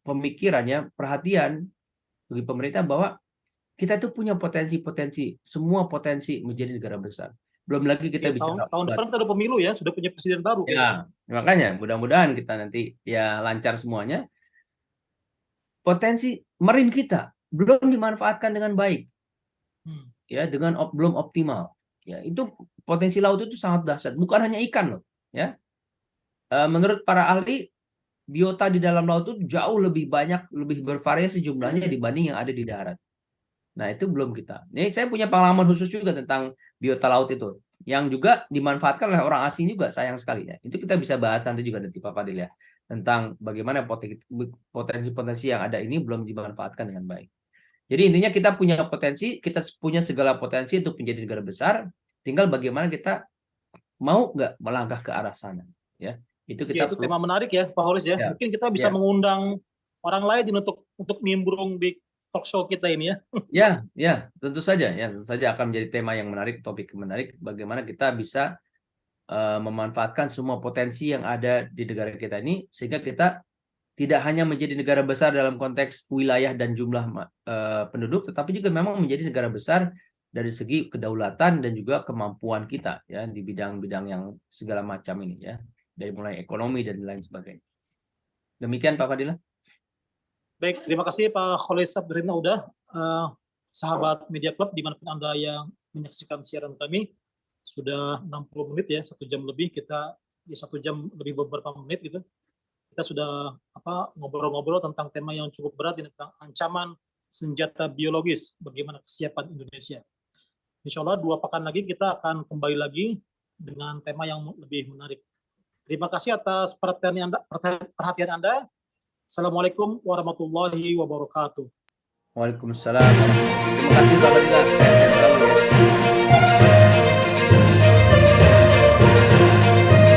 pemikirannya, perhatian bagi pemerintah bahwa kita tuh punya potensi-potensi, semua potensi menjadi negara besar. Belum lagi kita bicara tahun depan kita ada pemilu ya, sudah punya presiden baru. Ya, makanya mudah-mudahan kita nanti ya lancar semuanya. Potensi marin kita belum dimanfaatkan dengan baik, ya dengan belum optimal. Ya itu potensi laut itu sangat dahsyat, bukan hanya ikan loh. Ya, menurut para ahli biota di dalam laut itu jauh lebih banyak, lebih bervariasi jumlahnya dibanding yang ada di darat. Nah itu belum kita. Ini saya punya pengalaman khusus juga tentang biota laut itu, yang juga dimanfaatkan oleh orang asing juga, sayang sekali ya. Itu kita bisa bahas nanti juga nanti Pak Fadil ya, tentang bagaimana potensi-potensi yang ada ini belum dimanfaatkan dengan baik. Jadi intinya kita punya potensi, kita punya segala potensi untuk menjadi negara besar, tinggal bagaimana kita mau nggak melangkah ke arah sana. Ya, itu kita itu tema menarik ya Pak Holis ya. Mungkin kita bisa mengundang orang lain untuk nimbrung di talk show kita ini ya. Ya, tentu saja akan menjadi tema yang menarik, topik menarik. Bagaimana kita bisa memanfaatkan semua potensi yang ada di negara kita ini, sehingga kita tidak hanya menjadi negara besar dalam konteks wilayah dan jumlah penduduk, tetapi juga memang menjadi negara besar dari segi kedaulatan dan juga kemampuan kita ya di bidang-bidang yang segala macam ini ya, dari mulai ekonomi dan lain sebagainya. Demikian Pak Fadilah. Baik, terima kasih Pak Khalid Sabdrina udah sahabat Media Club dimanapun Anda yang menyaksikan siaran kami. Sudah 60 menit ya, 1 jam lebih kita, di 1 jam lebih beberapa menit gitu. Kita sudah ngobrol-ngobrol tentang tema yang cukup berat ini, tentang ancaman senjata biologis, bagaimana kesiapan Indonesia. Insya Allah 2 pekan lagi kita akan kembali lagi dengan tema yang lebih menarik. Terima kasih atas perhatian Anda. Assalamualaikum warahmatullahi wabarakatuh. Waalaikumsalam warahmatullahi wabarakatuh. Terima kasih Pak Fadilah.